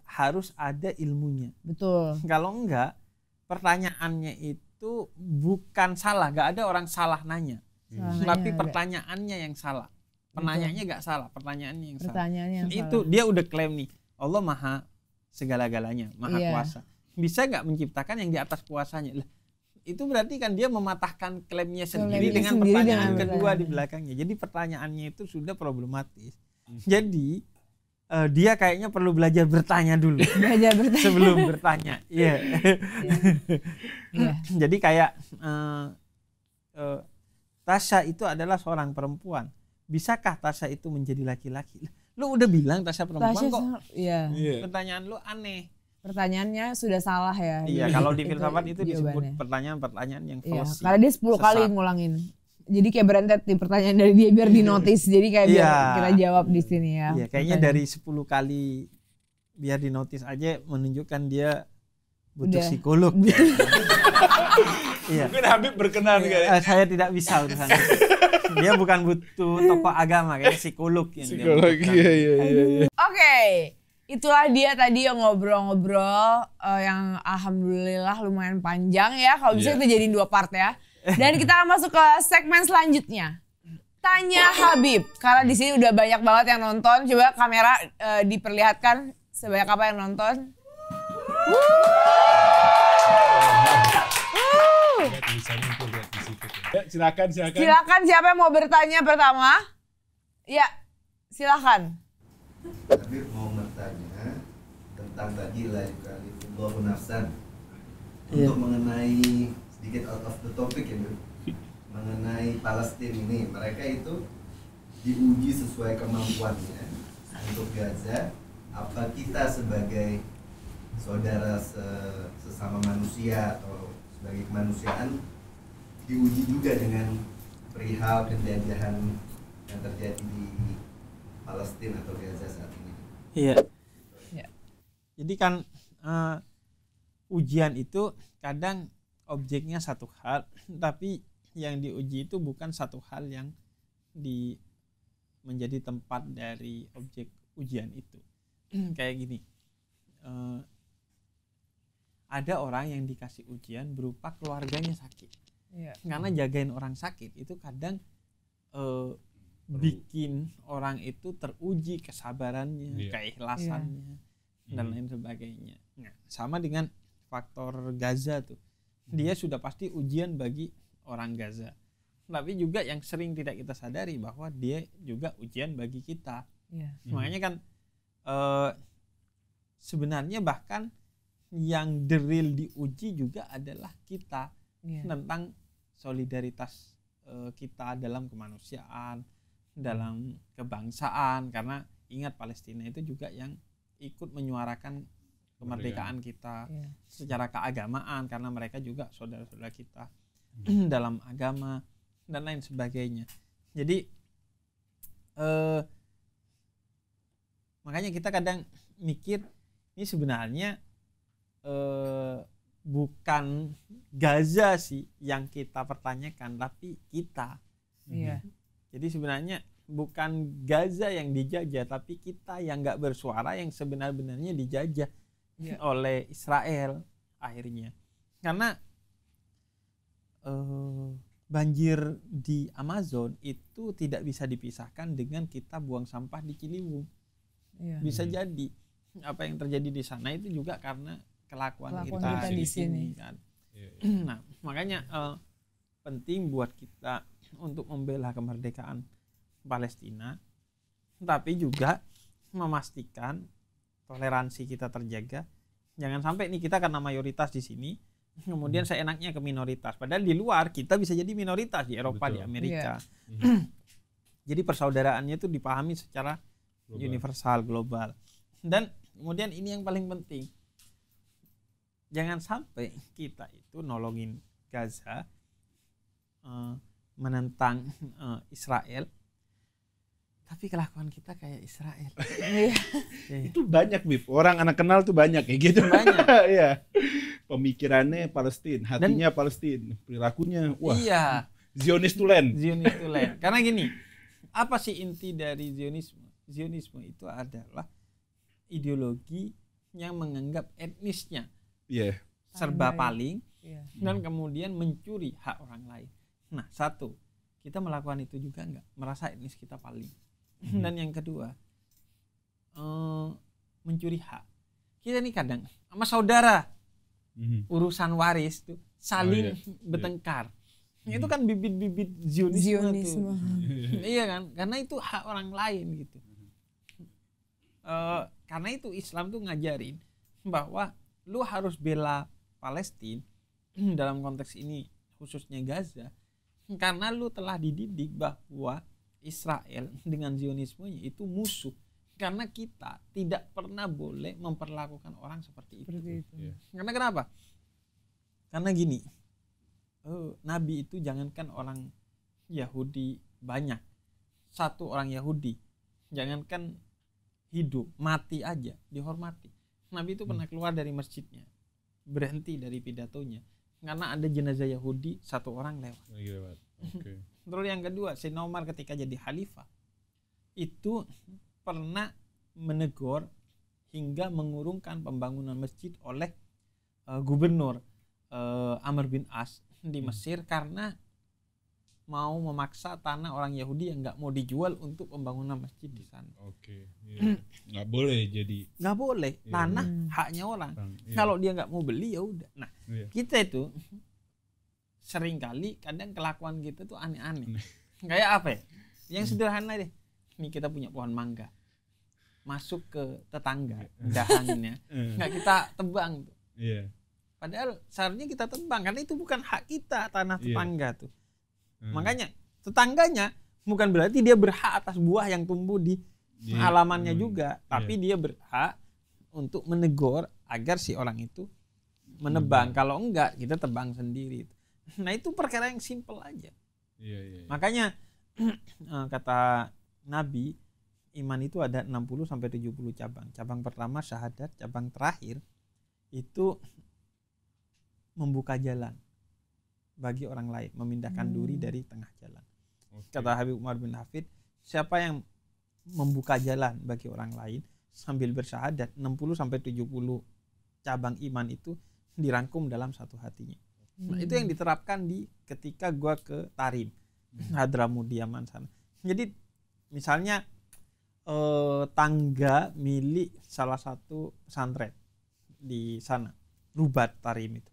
harus ada ilmunya. Betul. Kalau enggak, pertanyaannya itu bukan salah, nggak ada orang salah nanya. Tapi pertanyaannya yang salah. Penanyanya nggak salah, pertanyaannya yang salah. Pertanyaannya yang Itu salah. dia udah klaim nih, Allah maha segala-galanya, maha Iya. kuasa. Bisa nggak menciptakan yang di atas kuasanya? Lah, itu berarti kan dia mematahkan klaimnya sendiri Klaimnya dengan sendiri pertanyaan dengan kedua di belakangnya. Jadi pertanyaannya itu sudah problematis. Jadi dia kayaknya perlu belajar bertanya dulu Belajar bertanya. sebelum bertanya. Iya. Iya. Jadi kayak Tasya itu adalah seorang perempuan. Bisakah Tasya itu menjadi laki-laki? Lu udah bilang Tasya perempuan Tasya kok. Iya. Pertanyaan lu aneh. Pertanyaannya sudah salah ya. Iya, kalau di filsafat itu disebut jawabannya. pertanyaan-pertanyaan yang Iya, fallacy. karena dia 10 kali Sesat. ngulangin. Jadi kayak berentet di pertanyaan dari dia biar di notice. Jadi kayak biar Iya. kita jawab di sini ya. Iya, kayaknya Pertanyaan. dari 10 kali biar di notice aja menunjukkan dia butuh Udah. psikolog. Iya. Mungkin Habib berkenan kayak. Saya tidak bisa urusan itu. Dia bukan butuh tokoh agama, kayak psikolog yang dia Psikologi butuhkan. iya. Oke, itulah dia tadi yang ngobrol-ngobrol yang alhamdulillah lumayan panjang ya. Kalau bisa Iya. kita jadiin 2 part ya. Dan kita akan masuk ke segmen selanjutnya. Tanya Habib. Karena di sini udah banyak banget yang nonton. Coba kamera diperlihatkan sebanyak apa yang nonton. Ya, silakan. Silakan siapa yang mau bertanya pertama? Ya, silakan. Habib mau bertanya tentang tadi la yukallifullahu nafsan. Iya. Untuk mengenai sedikit out of the topic ya, Bib. Mengenai Palestina ini, mereka itu diuji sesuai kemampuannya untuk Gaza. Apa kita sebagai saudara sesama manusia atau sebagai kemanusiaan diuji juga dengan perihal penjajahan yang terjadi di Palestina atau Gaza saat ini? Iya. Iya. Jadi kan ujian itu kadang objeknya satu hal, tapi yang diuji itu bukan satu hal yang menjadi tempat dari objek ujian itu. Kayak gini, ada orang yang dikasih ujian berupa keluarganya sakit. Iya. Karena jagain orang sakit itu kadang bikin orang itu teruji kesabarannya, Iya. keikhlasannya, dan lain sebagainya. Nah, sama dengan faktor Gaza tuh, dia sudah pasti ujian bagi orang Gaza. Tapi juga yang sering tidak kita sadari bahwa dia juga ujian bagi kita. Iya. Makanya kan sebenarnya bahkan yang the real diuji juga adalah kita Iya. tentang solidaritas kita dalam kemanusiaan, dalam kebangsaan, karena ingat Palestina itu juga yang ikut menyuarakan kemerdekaan kita Iya. secara keagamaan, karena mereka juga saudara-saudara kita dalam agama dan lain sebagainya. Jadi makanya kita kadang mikir ini sebenarnya bukan Gaza sih yang kita pertanyakan, tapi kita. Iya. Jadi sebenarnya bukan Gaza yang dijajah, tapi kita yang nggak bersuara yang sebenar-benarnya dijajah oleh Israel akhirnya. Karena banjir di Amazon itu tidak bisa dipisahkan dengan kita buang sampah di Ciliwung. Iya. Bisa jadi apa yang terjadi di sana itu juga karena kelakuan kita di sini kan. Nah, makanya penting buat kita untuk membela kemerdekaan Palestina, tapi juga memastikan toleransi kita terjaga. Jangan sampai nih kita karena mayoritas di sini, kemudian seenaknya ke minoritas. Padahal di luar kita bisa jadi minoritas di Eropa, Betul. di Amerika. Iya. Jadi persaudaraannya itu dipahami secara Global. universal, global. Dan kemudian ini yang paling penting, jangan sampai kita itu nolongin Gaza, menentang Israel, tapi kelakuan kita kayak Israel. Iya. Itu banyak, Bib. Orang anak kenal tuh banyak kayak gitu. Banyak. Iya. Pemikirannya Palestina, hatinya Palestina, perilakunya wah. Iya, Zionis tulen. Zionis itu lain. Karena gini, apa sih inti dari Zionisme? Zionisme itu adalah ideologi yang menganggap etnisnya Iya. serba Pandai. paling Iya. dan kemudian mencuri hak orang lain. Nah, satu, kita melakukan itu juga enggak, merasa etnis kita paling. Dan yang kedua, mencuri hak. Kita nih kadang sama saudara urusan waris tuh saling bertengkar. Itu kan bibit-bibit Zionisme tuh. Iya kan? Karena itu hak orang lain gitu. Karena itu Islam tuh ngajarin bahwa lu harus bela Palestina dalam konteks ini khususnya Gaza karena lu telah dididik bahwa Israel dengan Zionismenya itu musuh. Karena kita tidak pernah boleh memperlakukan orang seperti itu. Karena kenapa? Karena gini, Nabi itu jangankan orang Yahudi banyak, satu orang Yahudi, jangankan hidup, mati aja dihormati. Nabi itu pernah keluar dari masjidnya, berhenti dari pidatonya, karena ada jenazah Yahudi, satu orang lewat. Okay. Terus yang kedua, Sayyidina Umar ketika jadi khalifah, itu pernah menegur hingga mengurungkan pembangunan masjid oleh gubernur Amr bin As di Mesir karena mau memaksa tanah orang Yahudi yang nggak mau dijual untuk pembangunan masjid di sana. Oke. Iya. Nggak boleh jadi. Nggak boleh, Iya. tanah haknya orang. Iya. Kalau dia nggak mau beli ya udah. Nah, Iya. kita itu seringkali kadang kelakuan kita tuh aneh-aneh. Kayak apa ya? Yang sederhana deh. Nih kita punya pohon mangga. Masuk ke tetangga, dahannya. Nggak kita tebang tuh. Iya. Padahal seharusnya kita tebang karena itu bukan hak kita tanah tetangga tuh. Makanya tetangganya bukan berarti dia berhak atas buah yang tumbuh di halamannya juga, tapi dia berhak untuk menegur agar si orang itu menebang. Kalau enggak kita tebang sendiri. Nah itu perkara yang simpel aja. Iya. Makanya kata Nabi, iman itu ada 60 sampai 70 cabang. Cabang pertama syahadat, cabang terakhir itu membuka jalan bagi orang lain, memindahkan duri dari tengah jalan. Kata Habib Umar bin Hafid, siapa yang membuka jalan bagi orang lain sambil bersyahadat, 60 sampai 70 cabang iman itu dirangkum dalam satu hatinya. Nah, itu yang diterapkan di ketika gua ke Tarim, Hadramut Yaman sana. Jadi misalnya tangga milik salah satu pesantren di sana, Rubat Tarim itu.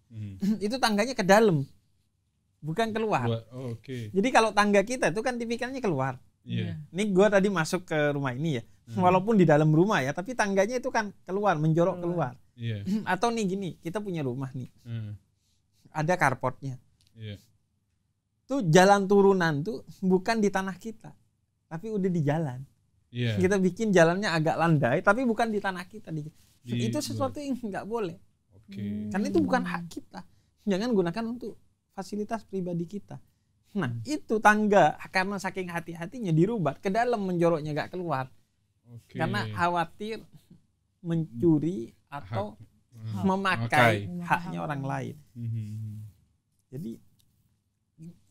Itu tangganya ke dalam, bukan keluar. Oke. Jadi kalau tangga kita itu kan tipikalnya keluar. Iya. Ini gua tadi masuk ke rumah ini ya, walaupun di dalam rumah ya, tapi tangganya itu kan keluar, menjorok keluar. Iya. Atau nih gini, kita punya rumah nih, ada carportnya. Iya. Tuh jalan turunan tuh bukan di tanah kita, tapi udah di jalan. Iya. Kita bikin jalannya agak landai, tapi bukan di tanah kita. Itu sesuatu yang nggak boleh. Oke. Karena itu bukan hak kita. Jangan gunakan untuk fasilitas pribadi kita. Nah itu tangga karena saking hati-hatinya dirubat ke dalam, menjoroknya nggak keluar. Oke. Karena khawatir mencuri atau memakai haknya orang lain. Jadi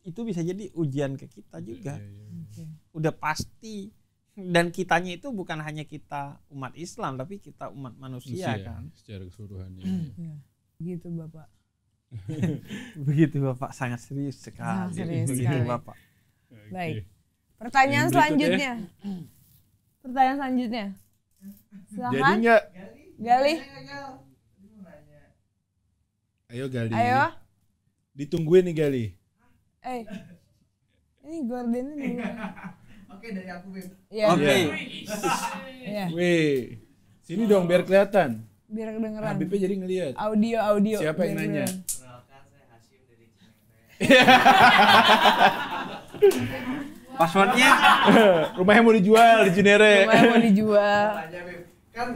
itu bisa jadi ujian ke kita juga. Udah pasti. Dan kitanya itu bukan hanya kita umat Islam, tapi kita umat manusia kan. Secara keseluruhan. Gitu Bapak. Begitu Bapak, sangat serius sekali. Serius Begitu sekali. Bapak. Baik. Pertanyaan selanjutnya. Pertanyaan selanjutnya. Silakan. Jadi nggak? Gali. Ayo Gali. Ayo. Ditungguin nih Gali. Ini gordennya dulu. Oke, dari aku, Beb. Iya. Oke. Iya. Weh, sini dong biar kelihatan. Biar kedengeran. Habibnya jadi ngelihat. Audio. Siapa yang biar nanya? kedengeran. Perkenalkan, saya Hashim dari Cinere. Passwordnya Rumahnya mau dijual di Cinere. Rumahnya mau dijual. Tanya, Beb. Kan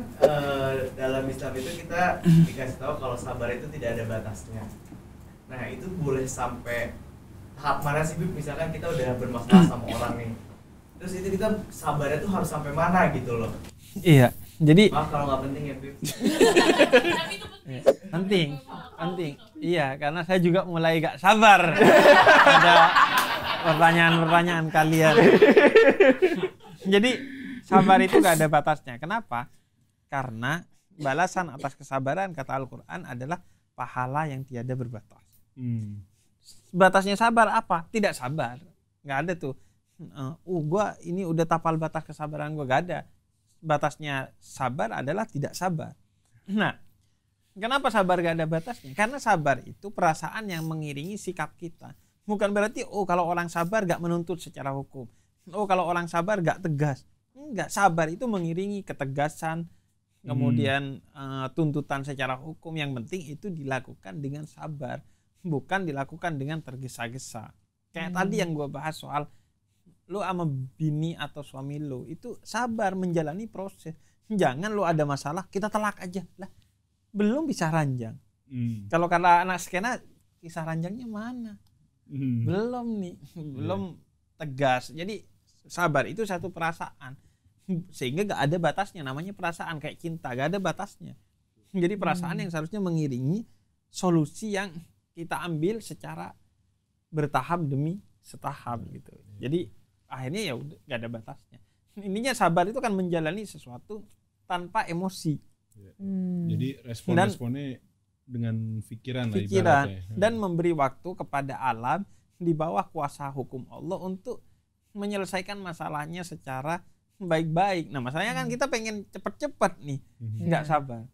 dalam Islam itu kita dikasih tahu kalau sabar itu tidak ada batasnya. Nah, itu boleh sampai tahap mana sih, Beb? Misalkan kita udah bermasalah sama orang nih. Terus itu kita sabarnya tuh harus sampai mana gitu loh. iya. Jadi Maaf kalau nggak penting ya, Beb. penting. Iya, karena saya juga mulai gak sabar ada pertanyaan-pertanyaan kalian. Jadi sabar itu gak ada batasnya. Kenapa? Karena balasan atas kesabaran kata Al-Quran adalah pahala yang tiada berbatas. Batasnya sabar apa? Tidak sabar. Nggak ada tuh. Gua ini udah tapal batas kesabaran gua, nggak ada. Batasnya sabar adalah tidak sabar. Nah, kenapa sabar gak ada batasnya? Karena sabar itu perasaan yang mengiringi sikap kita. Bukan berarti kalau orang sabar gak menuntut secara hukum. Kalau orang sabar gak tegas. Enggak, sabar itu mengiringi ketegasan, kemudian tuntutan secara hukum. Yang penting itu dilakukan dengan sabar, bukan dilakukan dengan tergesa-gesa. Kayak tadi yang gue bahas soal lu sama bini atau suami lu itu sabar menjalani proses. Jangan lu ada masalah kita telak aja lah, belum bisa ranjang. Kalau kata anak skena, kisah ranjangnya mana? Belum nih, belum tegas. Jadi sabar itu satu perasaan, sehingga gak ada batasnya. Namanya perasaan kayak cinta, gak ada batasnya. Jadi perasaan yang seharusnya mengiringi solusi yang kita ambil secara bertahap demi setahap gitu. Jadi akhirnya ya udah gak ada batasnya. Intinya sabar itu kan menjalani sesuatu tanpa emosi. Jadi respon-responnya dengan pikiran lah ibaratnya. Dan memberi waktu kepada alam di bawah kuasa hukum Allah untuk menyelesaikan masalahnya secara baik-baik. Nah masalahnya kan kita pengen cepet-cepet nih, nggak sabar.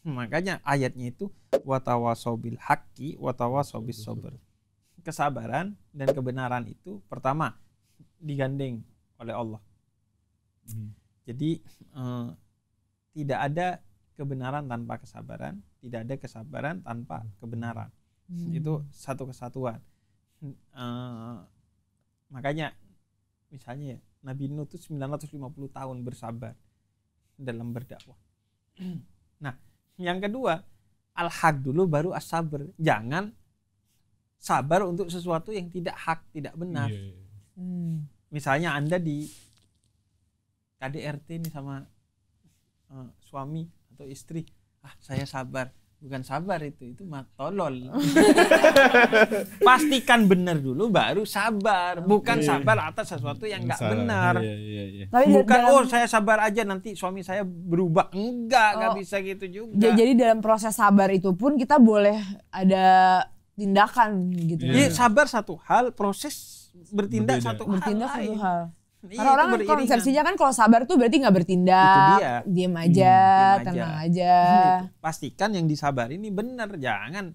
Makanya ayatnya itu watawasau bil haqqi watawasau bis sabr. Kesabaran dan kebenaran itu pertama digandeng oleh Allah. Jadi tidak ada kebenaran tanpa kesabaran, tidak ada kesabaran tanpa kebenaran. Itu satu kesatuan. Makanya misalnya ya, Nabi Nuh itu 950 tahun bersabar dalam berdakwah. Nah, yang kedua, al-haq dulu baru as-sabr. Jangan sabar untuk sesuatu yang tidak hak, tidak benar. Misalnya Anda di KDRT nih sama suami atau istri, saya sabar. Bukan sabar itu mah tolol. Pastikan benar dulu baru sabar, bukan sabar atas sesuatu yang nggak benar. Bukan saya sabar aja nanti suami saya berubah. Nggak bisa gitu juga. Jadi dalam proses sabar itu pun kita boleh ada tindakan gitu. Iya, sabar satu hal, proses bertindak satu hal. Karena orang konsepsinya kan kalau sabar tuh berarti nggak bertindak, diam aja, tenang aja. Pastikan yang disabar ini benar, jangan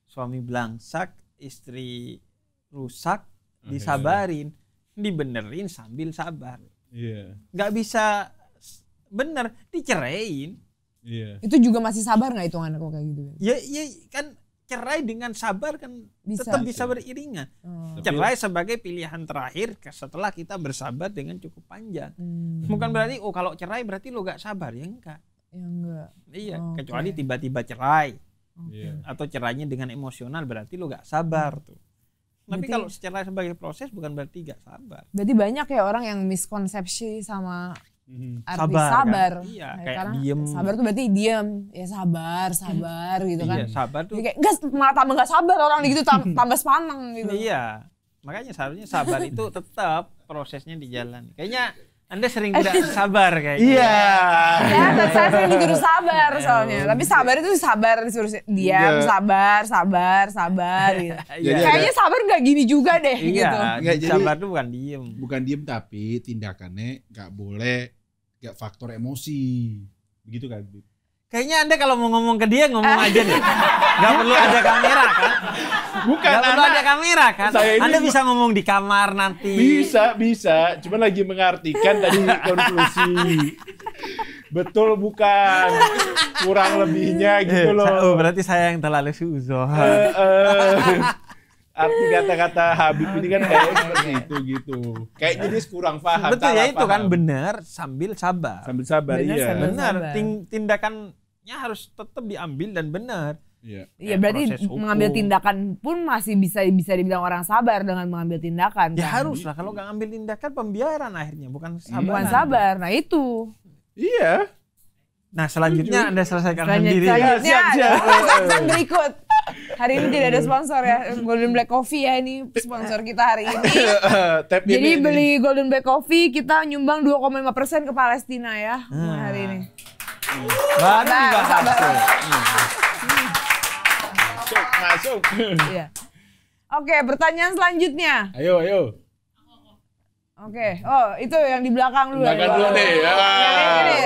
suami belangsak, istri rusak, disabarin, dibenerin sambil sabar. Nggak bisa bener, diceraiin. Itu juga masih sabar nggak hitungannya kok kayak gitu? Ya kan. Cerai dengan sabar kan tetap bisa beriringan. Cerai sebagai pilihan terakhir setelah kita bersabar dengan cukup panjang. Bukan berarti kalau cerai berarti lo gak sabar, ya enggak. Iya, kecuali tiba-tiba cerai. Atau cerainya dengan emosional berarti lo gak sabar tuh. Tapi kalau cerai sebagai proses bukan berarti gak sabar. Berarti banyak ya orang yang miskonsepsi sama arti sabar. Kan? Iya, kayak diem. Sabar tuh berarti diem, ya sabar gitu kan. Iya, sabar tuh. Kayak malah tambah gak sabar orang gitu, tambah sepaneng gitu. Iya, makanya seharusnya sabar itu tetap prosesnya dijalani. Kayaknya Anda sering tidak sabar kayaknya. Iya. Ya, saya sering disuruh sabar soalnya. Tapi sabar itu sabar disuruh diam, sabar gitu. Kayaknya sabar nggak gini juga deh gitu. Sabar itu bukan diem. Bukan diem tapi tindakannya nggak boleh nggak faktor emosi. Begitu kan? Kayaknya Anda kalau mau ngomong ke dia ngomong aja deh. Gak perlu ada kamera kan? Bukan, gak perlu ada kamera kan? Anda bisa ngomong di kamar nanti. Bisa. Cuma lagi mengartikan tadi konklusi. Betul bukan? Kurang lebihnya gitu loh. Berarti saya yang terlalu suudzon. Arti kata-kata Habib ini kan kayak seperti itu gitu. Kayaknya dia kurang paham. Betul ya, itu kan benar sambil sabar. Sambil sabar, iya. Benar. Tindakannya harus tetap diambil dan benar. Iya, berarti mengambil tindakan pun masih bisa dibilang orang sabar dengan mengambil tindakan. Ya kan? harus lah, kalau nggak ngambil tindakan pembiaran akhirnya, bukan sabar. Bukan sabar, nah itu. Iya. Nah selanjutnya Anda selesaikan sendiri. Selanjutnya ada berikut. Hari ini tidak ada sponsor ya, Golden Black Coffee ya ini sponsor kita hari ini. Jadi beli Golden Black Coffee kita nyumbang 2,5% ke Palestina ya hari ini. Baru dibahas. Masuk. Iya. Oke, pertanyaan selanjutnya. Ayo. Oke. Oh, itu yang di belakang dulu. Belakang dulu deh. Ya. Ini.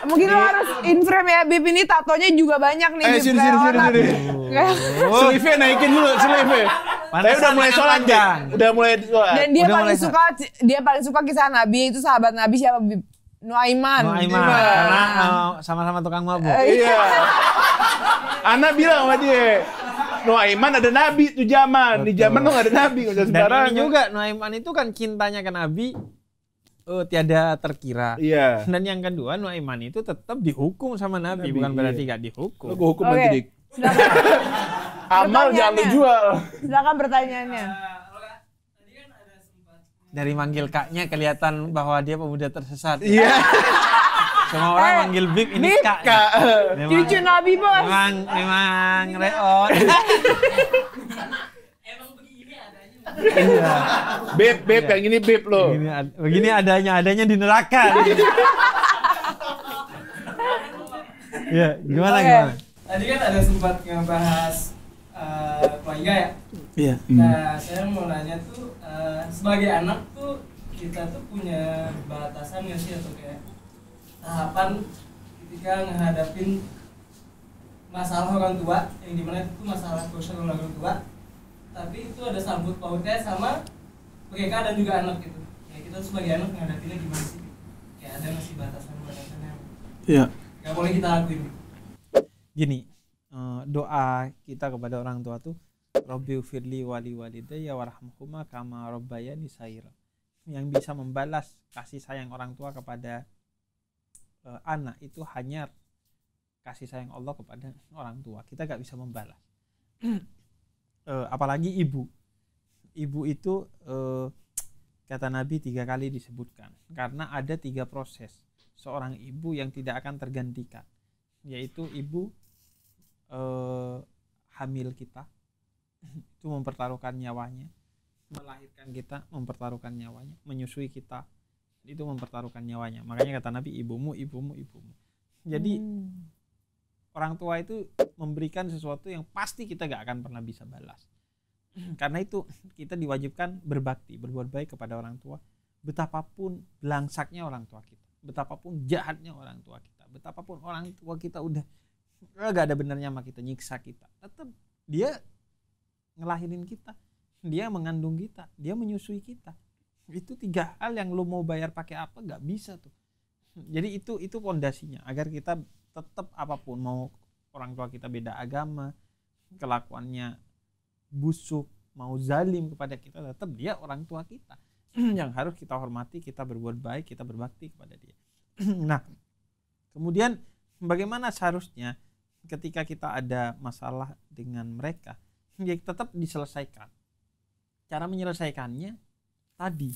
Mungkin lo harus in frame ya, Bib, ini tatonya juga banyak nih. Bib. Sini. Kayak- Sleeve-nya naikin dulu, sleeve-nya. Saya udah mulai sholat, panjang. Udah mulai sholat. Dan dia Udah paling mulai suka kisah Nabi, itu sahabat Nabi siapa, Bib? Nuaiman. Karena sama-sama tukang mabuk. Iya. Anak bilang sama dia, Nuaiman ada nabi tuh zaman. Di zaman tuh gak ada nabi, gak usah Dan sembarangan. ini juga Nuaiman itu kan cintanya ke Nabi tiada terkira. Iya. Dan yang kedua Nuaiman itu tetap dihukum sama Nabi, Nabi, bukan berarti iya. gak dihukum. Lo gue hukum Oke. nanti, Dik. Silakan. Amal jangan lu Pertanyaannya. jual. Silakan pertanyaannya. Dari manggil kaknya kelihatan bahwa dia pemuda tersesat. Iya. Semua orang manggil Bib, ini Bib, kak. Kak. Cucu Nabi, Bos. Memang reot. Beb, kayak gini beb lo. Begini adanya di neraka. Ya, gimana Oke. gimana? Tadi kan ada sempat ngebahas keluarga ya. Iya. Nah, saya mau nanya tuh sebagai anak tuh kita tuh punya batasan nggak sih atau kayak tahapan ketika ngehadapin masalah orang tua yang dimana itu masalah sosial orang tua, tapi itu ada sangkut pautnya sama mereka dan juga anak gitu. Ya kita tuh sebagai anak menghadapinya gimana sih? Kayak ada nggak sih batasan-batasannya? Iya. Nggak boleh kita lakuin. Gini, doa kita kepada orang tua tuh Robbi ufirli wali walidayya warhamhuma kama rabbayani shaghira. Yang bisa membalas kasih sayang orang tua kepada anak itu hanya kasih sayang Allah kepada orang tua. Kita gak bisa membalas. Apalagi ibu. Ibu itu kata Nabi 3 kali disebutkan. Karena ada 3 proses seorang ibu yang tidak akan tergantikan. Yaitu ibu hamil kita, itu mempertaruhkan nyawanya, melahirkan kita mempertaruhkan nyawanya, menyusui kita itu mempertaruhkan nyawanya. Makanya kata Nabi, ibumu. Jadi orang tua itu memberikan sesuatu yang pasti kita gak akan pernah bisa balas. Karena itu kita diwajibkan berbakti, berbuat baik kepada orang tua, betapapun belangsaknya orang tua kita, betapapun jahatnya orang tua kita, betapapun orang tua kita udah gak ada benarnya sama kita, nyiksa kita, tetap dia ngelahirin kita, dia mengandung kita, dia menyusui kita. Itu 3 hal yang lu mau bayar pakai apa gak bisa tuh. Jadi itu pondasinya agar kita tetap apapun, mau orang tua kita beda agama, kelakuannya busuk, mau zalim kepada kita, tetap dia orang tua kita yang harus kita hormati, kita berbuat baik, kita berbakti kepada dia. Nah, kemudian bagaimana seharusnya ketika kita ada masalah dengan mereka, ya tetap diselesaikan. Cara menyelesaikannya tadi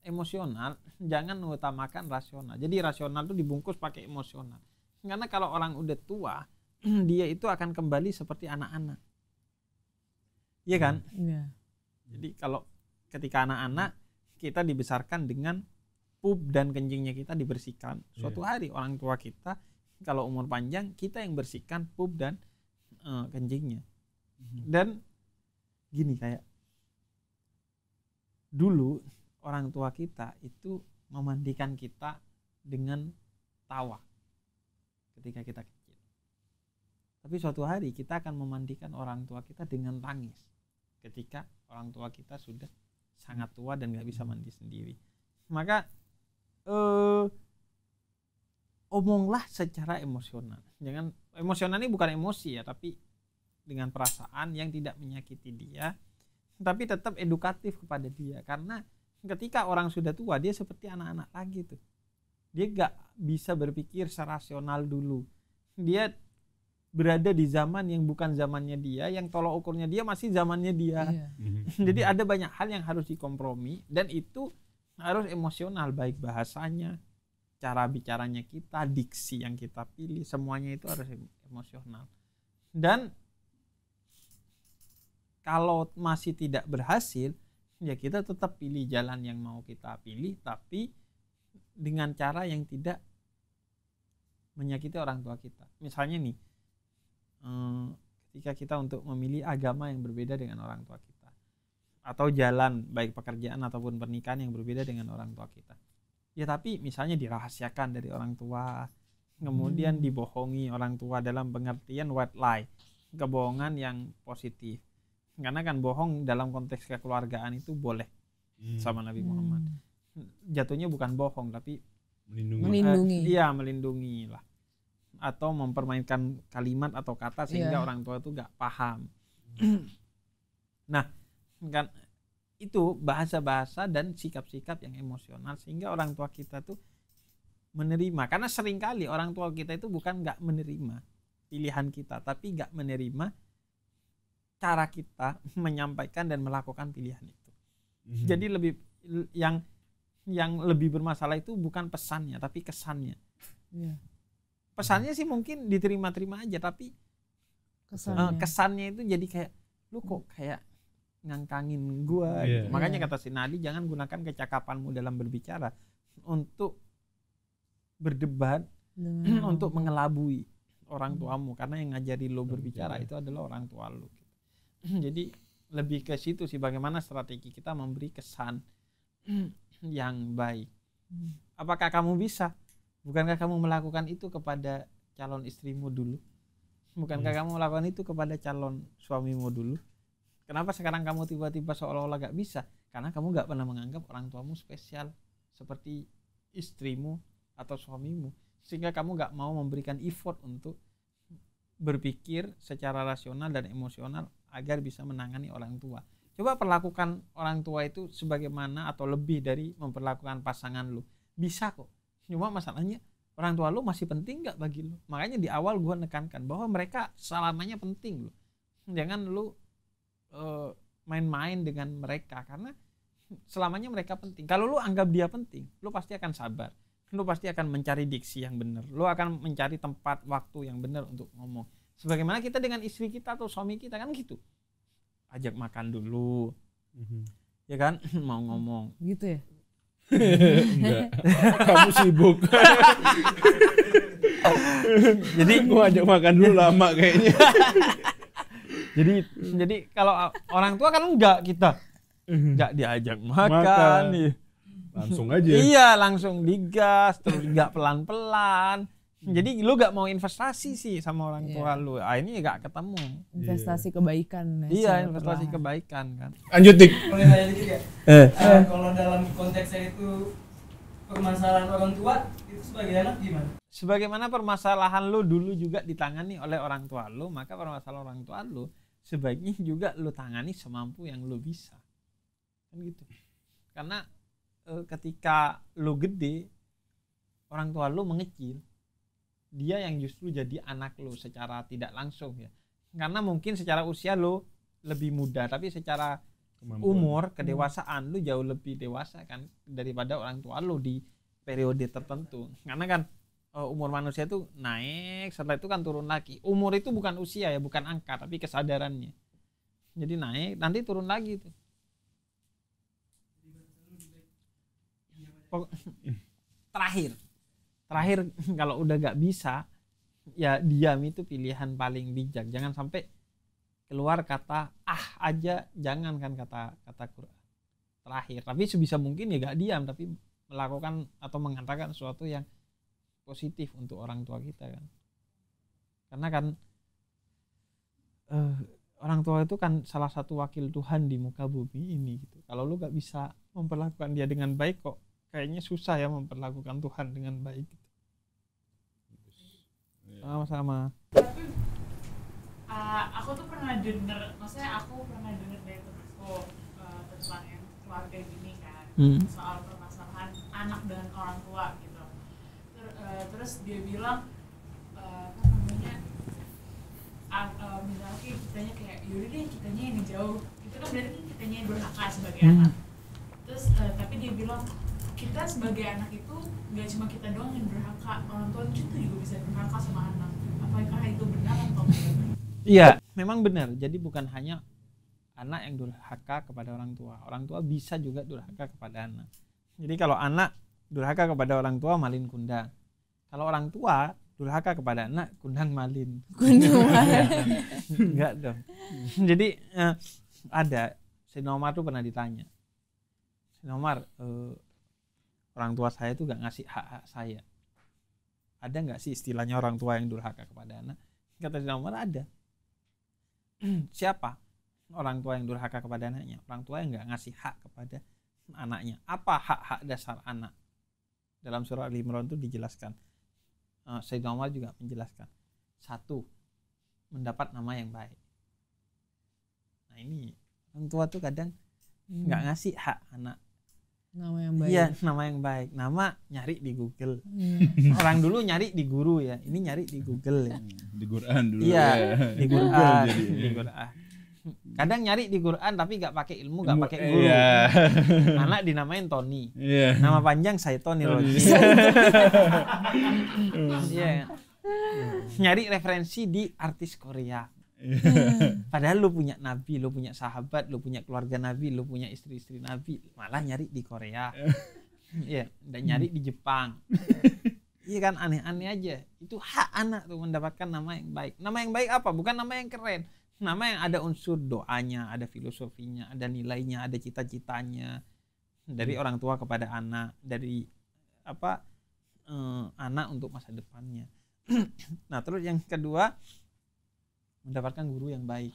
emosional, jangan mengutamakan rasional. Jadi rasional itu dibungkus pakai emosional. Karena kalau orang udah tua, dia itu akan kembali seperti anak-anak. Iya kan? Iya. Jadi kalau ketika anak-anak kita dibesarkan dengan pup dan kencingnya kita dibersihkan. Suatu hari orang tua kita kalau umur panjang, kita yang bersihkan pup dan kencingnya. Dan gini, kayak dulu orang tua kita itu memandikan kita dengan tawa ketika kita kecil. Tapi suatu hari kita akan memandikan orang tua kita dengan tangis ketika orang tua kita sudah sangat tua dan gak bisa mandi sendiri. Maka omonglah secara emosional. Jangan, emosional ini bukan emosi ya, tapi dengan perasaan yang tidak menyakiti dia, tapi tetap edukatif kepada dia. Karena ketika orang sudah tua, dia seperti anak-anak lagi tuh. Dia gak bisa berpikir secara rasional dulu. Dia berada di zaman yang bukan zamannya dia, yang tolok ukurnya dia masih zamannya dia. Iya. Jadi ada banyak hal yang harus dikompromi, dan itu harus emosional, baik bahasanya, cara bicaranya kita, diksi yang kita pilih, semuanya itu harus emosional. Dan kalau masih tidak berhasil, ya kita tetap pilih jalan yang mau kita pilih, tapi dengan cara yang tidak menyakiti orang tua kita. Misalnya nih, ketika kita untuk memilih agama yang berbeda dengan orang tua kita, atau jalan baik pekerjaan ataupun pernikahan yang berbeda dengan orang tua kita. Ya tapi misalnya dirahasiakan dari orang tua, kemudian dibohongi orang tua dalam pengertian white lie, kebohongan yang positif. Karena kan bohong dalam konteks kekeluargaan itu boleh sama Nabi Muhammad. Jatuhnya bukan bohong tapi Melindungi. Iya, melindungi lah. Atau mempermainkan kalimat atau kata sehingga orang tua itu gak paham. Nah, kan itu bahasa-bahasa dan sikap-sikap yang emosional sehingga orang tua kita tuh menerima. Karena seringkali orang tua kita itu bukan gak menerima pilihan kita, tapi gak menerima cara kita menyampaikan dan melakukan pilihan itu. Jadi lebih yang lebih bermasalah itu bukan pesannya tapi kesannya. Pesannya sih mungkin diterima-terima aja, tapi kesannya itu jadi kayak lu kok kayak ngangkangin gua gitu. Makanya kata si Nadi, jangan gunakan kecakapanmu dalam berbicara untuk berdebat, untuk mengelabui orang tuamu, karena yang ngajari lo berbicara itu adalah orang tua lo gitu. Jadi lebih ke situ sih, bagaimana strategi kita memberi kesan yang baik. Apakah kamu bisa? Bukankah kamu melakukan itu kepada calon istrimu dulu? Bukankah kamu melakukan itu kepada calon suamimu dulu? Kenapa sekarang kamu tiba-tiba seolah-olah gak bisa? Karena kamu gak pernah menganggap orang tuamu spesial seperti istrimu atau suamimu, sehingga kamu gak mau memberikan effort untuk berpikir secara rasional dan emosional agar bisa menangani orang tua. Coba perlakukan orang tua itu sebagaimana atau lebih dari memperlakukan pasangan lu. Bisa kok. Cuma masalahnya orang tua lu masih penting gak bagi lu. Makanya di awal gue nekankan bahwa mereka selamanya penting lu. Jangan lu main-main dengan mereka, karena selamanya mereka penting. Kalau lu anggap dia penting, lu pasti akan sabar. Lu pasti akan mencari diksi yang benar. Lu akan mencari tempat waktu yang benar untuk ngomong. Sebagaimana kita dengan istri kita atau suami kita kan gitu. Ajak makan dulu, ya kan, mau ngomong gitu ya. Enggak, kamu sibuk. Jadi gua ajak makan dulu lama kayaknya. jadi kalau orang tua kan enggak diajak makan. Langsung aja. Iya, langsung digas, terus enggak pelan-pelan. Jadi lu gak mau investasi sih sama orang tua lu. Ini gak ketemu. Investasi kebaikan. Iya, investasi kebaikan kan. Lanjut, Dik. Boleh nanya dikit ya? Kalau dalam konteksnya itu permasalahan orang tua, itu sebagai anak gimana? Sebagaimana permasalahan lu dulu juga ditangani oleh orang tua lu, maka permasalahan orang tua lu sebaiknya juga lu tangani semampu yang lu bisa. Kan gitu. Karena ketika lu gede, orang tua lu mengecil, dia yang justru jadi anak lo secara tidak langsung ya. Karena mungkin secara usia lo lebih muda, tapi secara umur, kedewasaan lo jauh lebih dewasa kan daripada orang tua lo di periode tertentu. Karena kan umur manusia itu naik, setelah itu kan turun lagi. Umur itu bukan usia ya, bukan angka, tapi kesadarannya. Jadi naik, nanti turun lagi tuh. Terakhir kalau udah gak bisa, ya diam itu pilihan paling bijak. Jangan sampai keluar kata aja, jangan kan kata Quran. Terakhir, tapi sebisa mungkin ya gak diam, tapi melakukan atau mengatakan sesuatu yang positif untuk orang tua kita kan. Karena kan orang tua itu kan salah satu wakil Tuhan di muka bumi ini gitu. Kalau lu gak bisa memperlakukan dia dengan baik, kok kayaknya susah ya memperlakukan Tuhan dengan baik gitu. Sama-sama. Tapi aku tuh pernah denger, maksudnya aku pernah denger dari temanku tentang yang keluarga gini kan, soal permasalahan anak dan orang tua gitu. Terus dia bilang apa namanya, misalnya kitanya kayak yaudah deh kitanya yang jauh, itu kan berarti kitanya yang durhaka sebagai anak. Terus tapi dia bilang kita sebagai anak itu gak cuma kita doang yang durhaka, orang tua itu juga bisa durhaka sama anak. Apakah itu benar atau tidak? Iya, memang benar. Jadi bukan hanya anak yang durhaka kepada orang tua bisa juga durhaka kepada anak. Jadi kalau anak durhaka kepada orang tua malin kundang, kalau orang tua durhaka kepada anak kundang malin. Enggak dong. Jadi ada Sayyidina Umar tuh pernah ditanya, Sayyidina Umar, orang tua saya tuh gak ngasih hak-hak saya. Ada nggak sih istilahnya orang tua yang durhaka kepada anak? Kata Sayyidina Umar, ada. Siapa orang tua yang durhaka kepada anaknya? Orang tua yang nggak ngasih hak kepada anaknya. Apa hak-hak dasar anak? Dalam surah Al-Imran itu dijelaskan. Sayyidina Umar juga menjelaskan. 1, mendapat nama yang baik. Nah ini orang tua tuh kadang nggak ngasih hak anak. Nama yang baik. Iya, nama yang baik. Nama nyari di Google. Orang dulu nyari di guru ya. Ini nyari di Google ya. Di Quran dulu. Iya, ya. di Quran. Di Quran. Kadang nyari di Quran tapi gak pakai ilmu, gak pakai guru. Iya. Anak dinamain Tony. Iya. Nama panjang saya Tony Roji. Iya. Nyari referensi di artis Korea. Padahal lu punya nabi, lu punya sahabat, lu punya keluarga nabi, lu punya istri-istri nabi, malah nyari di Korea. Iya, dan nyari di Jepang. Iya kan, aneh-aneh aja. Itu hak anak tuh mendapatkan nama yang baik. Nama yang baik apa? Bukan nama yang keren. Nama yang ada unsur doanya, ada filosofinya, ada nilainya, ada cita-citanya. Dari orang tua kepada anak, dari anak untuk masa depannya. Nah, terus yang kedua, mendapatkan guru yang baik.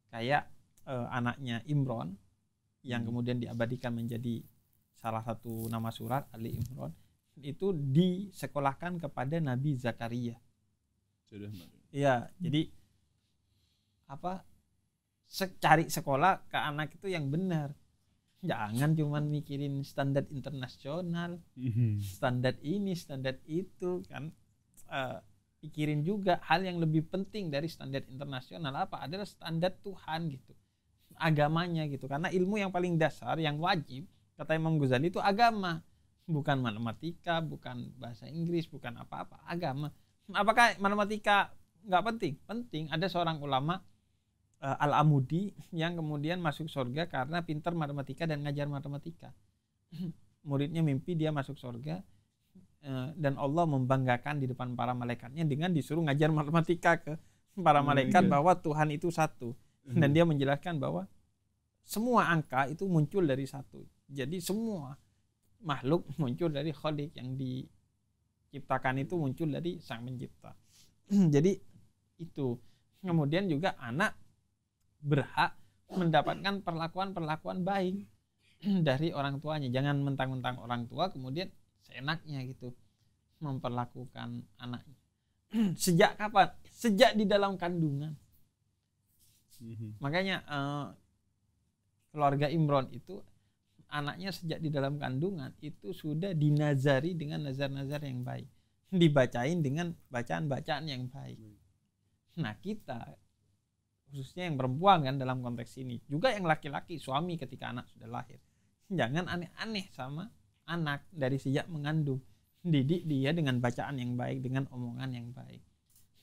Kayak anaknya Imron yang kemudian diabadikan menjadi salah satu nama surat Ali Imron, itu disekolahkan kepada Nabi Zakaria. Iya, jadi cari sekolah ke anak itu yang benar. Jangan cuman mikirin standar internasional, standar ini, standar itu kan. Pikirin juga hal yang lebih penting dari standar internasional adalah standar Tuhan gitu, agamanya gitu. Karena ilmu yang paling dasar yang wajib kata Imam Ghazali itu agama, bukan matematika, bukan bahasa Inggris, bukan apa-apa, agama. Apakah matematika nggak penting? Penting. Ada seorang ulama Al-Amudi yang kemudian masuk surga karena pintar matematika dan ngajar matematika. Muridnya mimpi dia masuk surga. Dan Allah membanggakan di depan para malaikatnya dengan disuruh ngajar matematika ke para malaikat bahwa Tuhan itu satu. Dan dia menjelaskan bahwa semua angka itu muncul dari satu. Jadi semua makhluk muncul dari Khalik, yang diciptakan itu muncul dari Sang Pencipta. Jadi itu. Kemudian juga anak berhak mendapatkan perlakuan-perlakuan baik dari orang tuanya. Jangan mentang-mentang orang tua kemudian seenaknya gitu memperlakukan anaknya. Sejak kapan? Sejak di dalam kandungan. Makanya keluarga Imron itu anaknya sejak di dalam kandungan itu sudah dinazari dengan nazar-nazar yang baik, dibacain dengan bacaan-bacaan yang baik. Nah kita khususnya yang perempuan kan dalam konteks ini, juga yang laki-laki, suami ketika anak sudah lahir, jangan aneh-aneh sama anak dari sejak mengandung. Didik dia dengan bacaan yang baik, dengan omongan yang baik.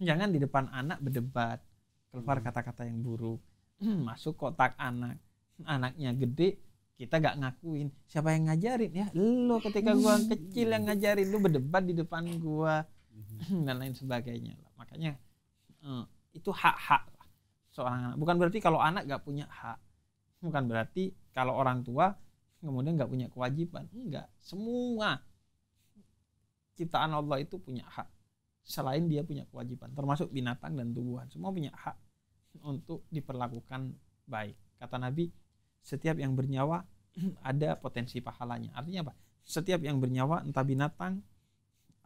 Jangan di depan anak berdebat, keluar kata-kata yang buruk, masuk kotak anak, anaknya gede, kita gak ngakuin. Siapa yang ngajarin? Ya lo, ketika gua kecil yang ngajarin, lu berdebat di depan gua dan lain sebagainya. Makanya itu hak-hak seorang anak. Bukan berarti kalau anak gak punya hak, bukan berarti kalau orang tua kemudian nggak punya kewajiban. Enggak, semua ciptaan Allah itu punya hak. Selain dia punya kewajiban, termasuk binatang dan tumbuhan, semua punya hak untuk diperlakukan baik. Kata Nabi, setiap yang bernyawa ada potensi pahalanya. Artinya apa? Setiap yang bernyawa, entah binatang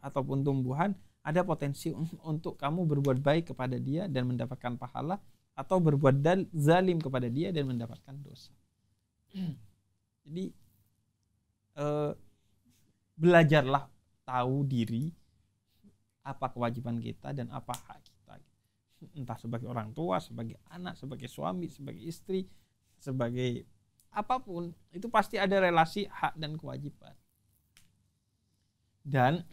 ataupun tumbuhan, ada potensi untuk kamu berbuat baik kepada dia dan mendapatkan pahala, atau berbuat zalim kepada dia dan mendapatkan dosa. Jadi belajarlah tahu diri, apa kewajiban kita dan apa hak kita. Entah sebagai orang tua, sebagai anak, sebagai suami, sebagai istri, sebagai apapun, itu pasti ada relasi hak dan kewajiban. Dan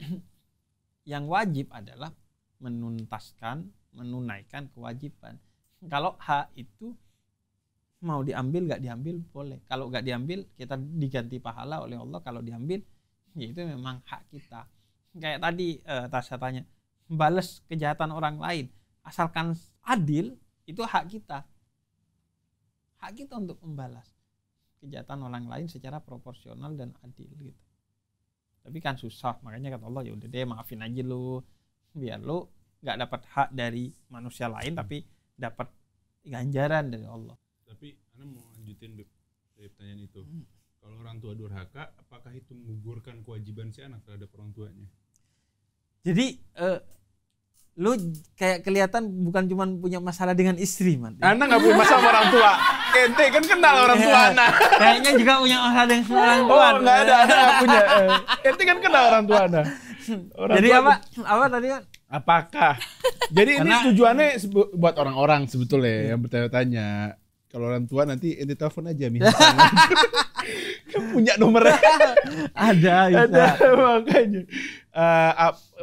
yang wajib adalah menunaikan kewajiban. Kalau hak itu mau diambil gak diambil boleh. Kalau gak diambil kita diganti pahala oleh Allah. Kalau diambil ya itu memang hak kita. kayak tadi Tasya tanya, balas kejahatan orang lain asalkan adil, itu hak kita. Hak kita untuk membalas kejahatan orang lain secara proporsional dan adil gitu. Tapi kan susah, makanya kata Allah, ya udah deh maafin aja lu, biar lu nggak dapat hak dari manusia lain tapi dapat ganjaran dari Allah. Tapi Ana mau lanjutin dari pertanyaan itu. Kalau orang tua durhaka, apakah itu menggugurkan kewajiban si anak terhadap orang tuanya? Jadi lu kayak kelihatan bukan cuma punya masalah dengan istri, man. Ana nggak punya masalah sama orang tua. Ente kan kenal orang tua Ana. Kayaknya juga punya masalah dengan orang tua. Oh nggak ada, Ana nggak punya. Ente kan kenal orang tua Ana. Jadi apa tadi kan? Apakah? Jadi ini Karena- tujuannya buat orang-orang sebetulnya yang bertanya-tanya. Kalau orang tua nanti ente telepon aja minta. Kan punya nomornya. Ada. Makanya.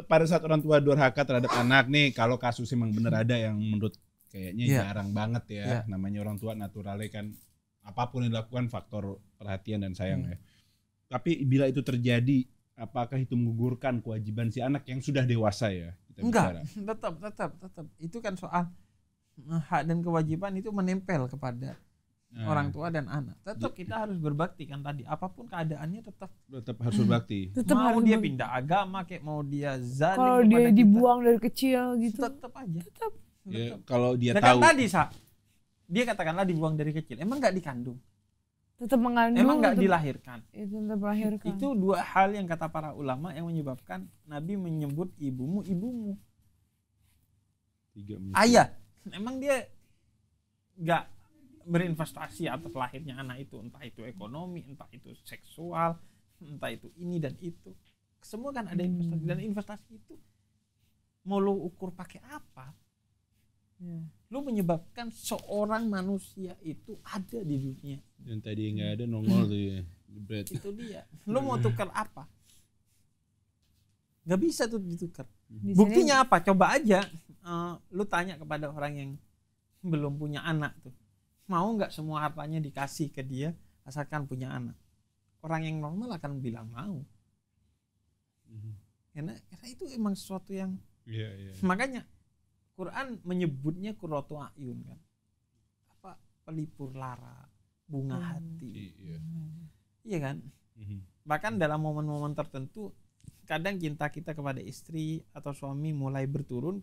Pada saat orang tua durhaka terhadap anak nih, kalau kasus emang bener ada yang menurut kayaknya Iya. jarang banget ya. Iya. Namanya orang tua naturalnya kan apapun yang dilakukan faktor perhatian dan sayang ya. Tapi bila itu terjadi, apakah itu menggugurkan kewajiban si anak yang sudah dewasa ya? Kita bicara. Enggak, tetap. Itu kan soal hak dan kewajiban itu menempel kepada orang tua dan anak. Tetap kita harus berbakti kan tadi. Apapun keadaannya tetap harus berbakti. Tetap mau harus dia pindah agama kayak mau dia zalim kalau kepada dia kita, dibuang dari kecil gitu. tetap aja. Ya, kalau dia Dan kan tahu. tadi dia katakanlah dibuang dari kecil, emang nggak dikandung, Tetap mengandung. emang nggak tetap- dilahirkan. Itu tetap melahirkan. Itu dua hal yang kata para ulama yang menyebabkan Nabi menyebut ibumu. 3 menit. Ayah, emang dia nggak berinvestasi atas lahirnya anak itu, entah itu ekonomi, entah itu seksual, entah itu ini dan itu. Semua kan ada investasi, dan investasi itu mau lu ukur pakai apa? Lu menyebabkan seorang manusia itu ada di dunia. Yang tadi nggak ada nongol tuh ya. Jebret. Itu dia. Lu mau tukar apa? Gak bisa tuh ditukar. Di sini- Buktinya apa? Coba aja lu tanya kepada orang yang belum punya anak tuh, mau nggak semua hartanya dikasih ke dia asalkan punya anak? Orang yang normal akan bilang mau. Karena itu emang sesuatu yang Iya. makanya Quran menyebutnya qurratu a'yun kan. Apa? Pelipur lara, bunga hati. Iya. Iya kan? Bahkan dalam momen-momen tertentu kadang cinta kita kepada istri atau suami mulai berturun,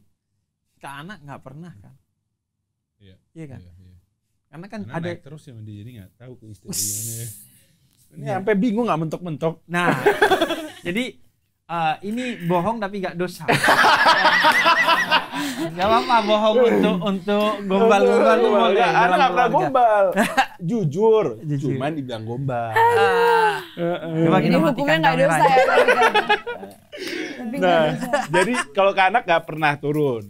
ke anak nggak pernah kan? Iya. Iya kan? Iya. Karena kan Karena ada. naik terus ya dia, jadi nggak tahu ke istri gimana ya. Ini sampai bingung nggak mentok-mentok. Nah, jadi ini bohong tapi nggak dosa. Gak apa-apa bohong untuk gombal-gombal tuh boleh. Anak dalam nggak pernah keluarga. gombal. Jujur. Jujur. Cuman dibilang gombal. Coba Ini kita hukumnya matikan nggak dosa kameranya. ya. Tapi nggak Nah, dosa. jadi kalau ke anak nggak pernah turun.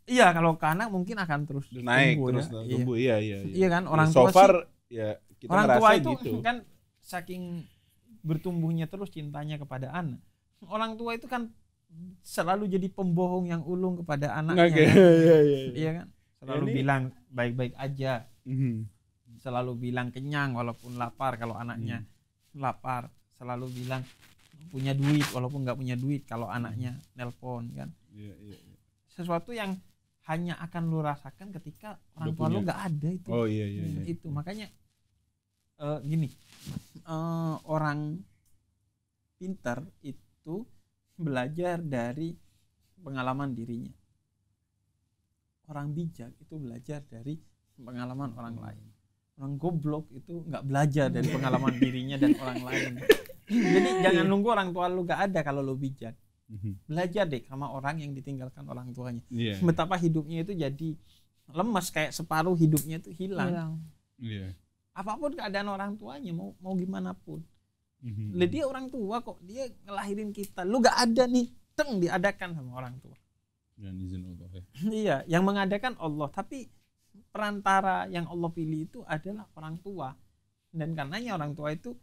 Iya, kalau ke anak mungkin akan terus Naik tumbuh terus ya. tumbuh. Iya. Iya kan, Ya, orang so tua far ya kita Orang ngerasa tua itu gitu. kan saking bertumbuhnya terus cintanya kepada anak. Orang tua itu kan selalu jadi pembohong yang ulung kepada anaknya. Oke, Kan? iya. Iya kan? Selalu Ini- bilang baik-baik aja. Mhm. Selalu bilang kenyang walaupun lapar kalau anaknya lapar. Selalu bilang punya duit walaupun nggak punya duit kalau anaknya nelpon kan. Iya. Sesuatu yang hanya akan lu rasakan ketika orang Udah tua lu punya. nggak ada itu. Oh iya. Itu makanya gini, orang pintar itu belajar dari pengalaman dirinya. Orang bijak itu belajar dari pengalaman orang lain. Orang goblok itu nggak belajar dari pengalaman dirinya dan orang lain. Jadi jangan nunggu orang tua lu gak ada kalau lu bijak. Belajar deh sama orang yang ditinggalkan orang tuanya. Iya. Betapa hidupnya itu jadi lemas, kayak separuh hidupnya itu hilang. Iya. Apapun keadaan orang tuanya, mau gimana pun. Mhm. Lah dia orang tua kok, dia ngelahirin kita. Lu gak ada nih, diadakan sama orang tua. Dan izin Allah ya. Iya, yang mengadakan Allah, tapi perantara yang Allah pilih itu adalah orang tua. Dan karenanya orang tua itu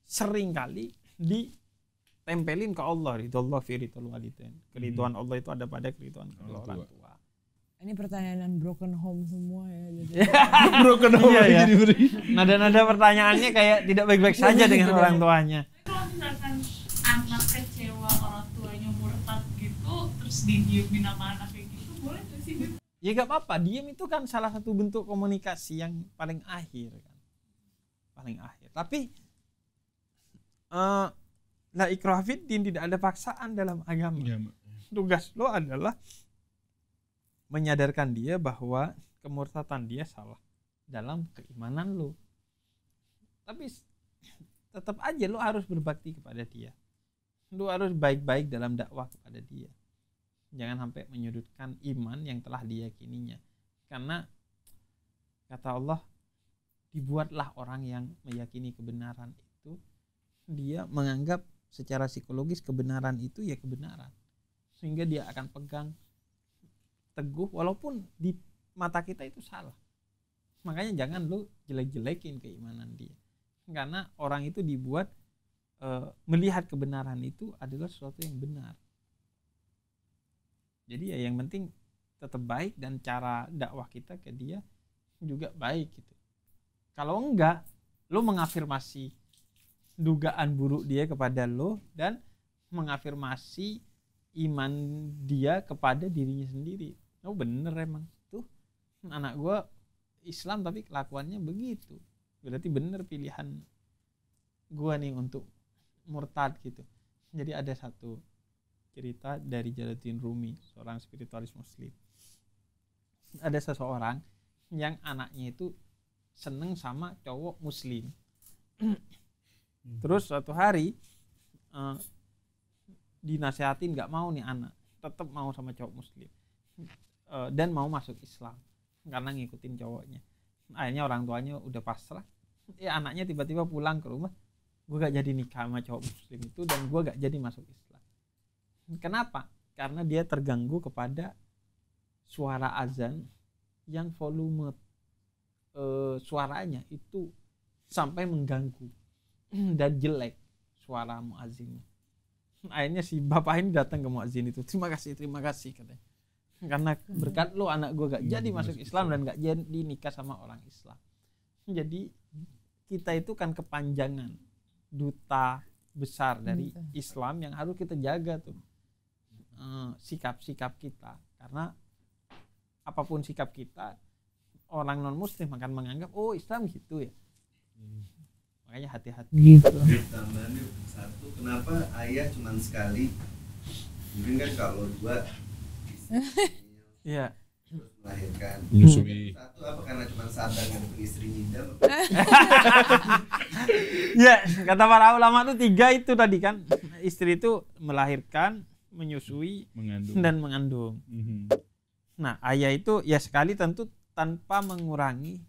sering kali ditempelin ke Allah, ridho fi ridhol walidain. Keriduan Allah itu ada pada keriduan kedua orang tua. Ini pertanyaan broken home semua ya. Jadi. Broken home Iya, ya. jadi beri. Nada-nada pertanyaannya kayak tidak baik-baik saja dengan orang tuanya. Kalau misalkan anak kecil terus didiemin sama anak kayak gitu boleh nggak sih Bib? Ya gak apa-apa, diam itu kan salah satu bentuk komunikasi yang paling akhir kan. Paling akhir. Tapi la ikraha fid din, tidak ada paksaan dalam agama. Ya, Tugas lo adalah menyadarkan dia bahwa kemurtatan dia salah dalam keimanan lo. Tapi tetap aja lo harus berbakti kepada dia. Lo harus baik-baik dalam dakwah kepada dia. Jangan sampai menyudutkan iman yang telah diyakininya. Karena kata Allah, dibuatlah orang yang meyakini kebenaran itu, dia menganggap secara psikologis kebenaran itu ya kebenaran. Sehingga dia akan pegang teguh walaupun di mata kita itu salah. Makanya jangan lu jelek-jelekin keimanan dia. Karena orang itu dibuat melihat kebenaran itu adalah sesuatu yang benar. Jadi ya yang penting tetap baik dan cara dakwah kita ke dia juga baik gitu. Kalau enggak, lu mengafirmasi dugaan buruk dia kepada lo dan mengafirmasi iman dia kepada dirinya sendiri. Oh bener emang tuh anak gua Islam tapi kelakuannya begitu. Berarti bener pilihan gua nih untuk murtad gitu. Jadi ada satu cerita dari Jalaluddin Rumi, seorang spiritualis muslim. Ada seseorang yang anaknya itu seneng sama cowok muslim. Terus suatu hari dinasehatin gak mau nih anak, tetap mau sama cowok muslim dan mau masuk Islam karena ngikutin cowoknya. Akhirnya orang tuanya udah pasrah, anaknya tiba-tiba pulang ke rumah, gue gak jadi nikah sama cowok muslim itu dan gue gak jadi masuk Islam. Kenapa? Karena dia terganggu kepada suara azan yang volume suaranya itu sampai mengganggu dan jelek suara muazzinnya. Akhirnya si bapak ini datang ke muazzin itu, terima kasih katanya, karena berkat lo anak gue gak jadi masuk Islam dan gak jadi nikah sama orang Islam. Jadi kita itu kan kepanjangan duta besar dari Islam yang harus kita jaga tuh sikap-sikap kita, karena apapun sikap kita orang non muslim akan menganggap oh Islam gitu ya. Makanya hati-hati gitu. Tambahan satu, kenapa ayah cuma sekali? Mungkin kan kalau dua ya terus melahirkan. Menyusui. Satu apa karena cuma sadar ngadepin istri ngidam? Ya, kata para ulama tuh 3 itu tadi kan. Istri itu melahirkan, menyusui, dan mengandung. Nah, ayah itu ya sekali tentu tanpa mengurangi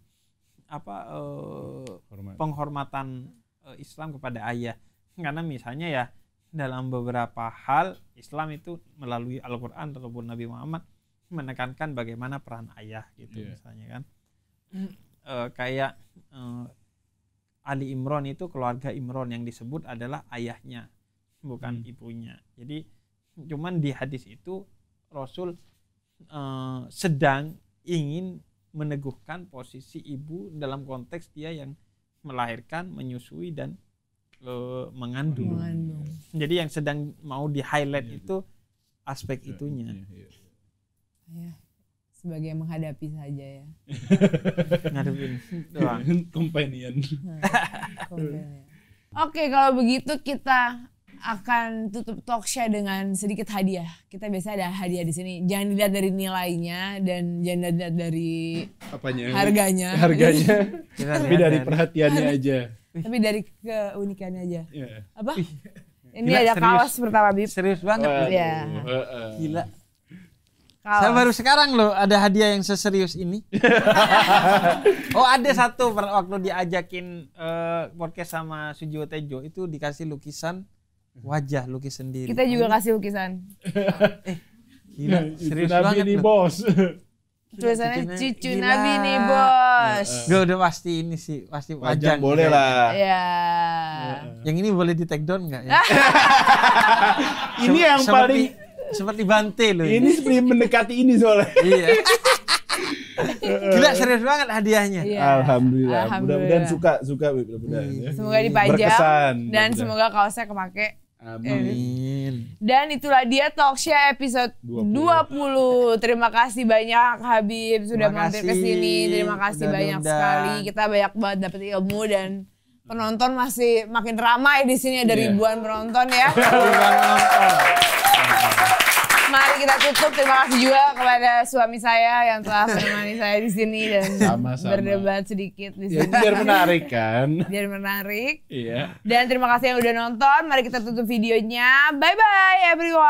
penghormatan Islam kepada ayah. Karena misalnya ya dalam beberapa hal Islam itu melalui Al-Quran ataupun Nabi Muhammad menekankan bagaimana peran ayah gitu. Misalnya kan kayak Ali Imran itu keluarga Imran yang disebut adalah ayahnya, bukan ibunya. Jadi cuman di hadis itu Rasul sedang ingin meneguhkan posisi ibu dalam konteks dia yang melahirkan, menyusui dan mengandung. Jadi yang sedang mau di highlight itu aspek itunya. Ya, sebagai menghadapi saja ya. Ngadepin doang. Companion. Oke, kalau begitu kita akan tutup talkshow dengan sedikit hadiah. Kita biasa ada hadiah di sini. Jangan dilihat dari nilainya dan jangan dilihat dari harganya. Tapi dari perhatiannya aja. Tapi dari keunikannya aja. Apa? Ini Gila, ada serius. kaos pertama Bib. Serius banget. Ya. Gila. Kaos. Saya baru sekarang loh ada hadiah yang seserius ini. Oh ada satu waktu diajakin podcast sama Sujiwo Tejo itu dikasih lukisan wajah, lukis sendiri. Kita juga kasih lukisan. Gila, serius Nabi banget nih loh. bos. Tulisannya cucu Gila. Nabi nih bos. Gue udah pasti ini sih, pasti Pajang wajah. boleh lah. Ya. Yang ini boleh di take down nggak ya? Ini yang paling seperti Bante loh. ini seperti mendekati ini soalnya. Iya. Gila serius banget hadiahnya. Iya. Alhamdulillah. Alhamdulillah. Mudah-mudahan suka mudah-mudahan ya. Semoga dipajang Berkesan. dan semoga kaosnya kepake. Amin. Dan itulah dia Talkshow episode 20. Terima kasih banyak Habib sudah Terima mampir ke kasih. sini. Terima kasih Udah banyak diundang. sekali. Kita banyak banget dapat ilmu dan penonton masih makin ramai di sini, ada ribuan penonton ya. Mari kita tutup. Terima kasih juga kepada suami saya yang telah menemani saya di sini dan Sama-sama. berdebat sedikit di Ya, sini. biar menarik kan. Biar menarik. Iya. Dan terima kasih yang udah nonton. Mari kita tutup videonya. Bye bye everyone.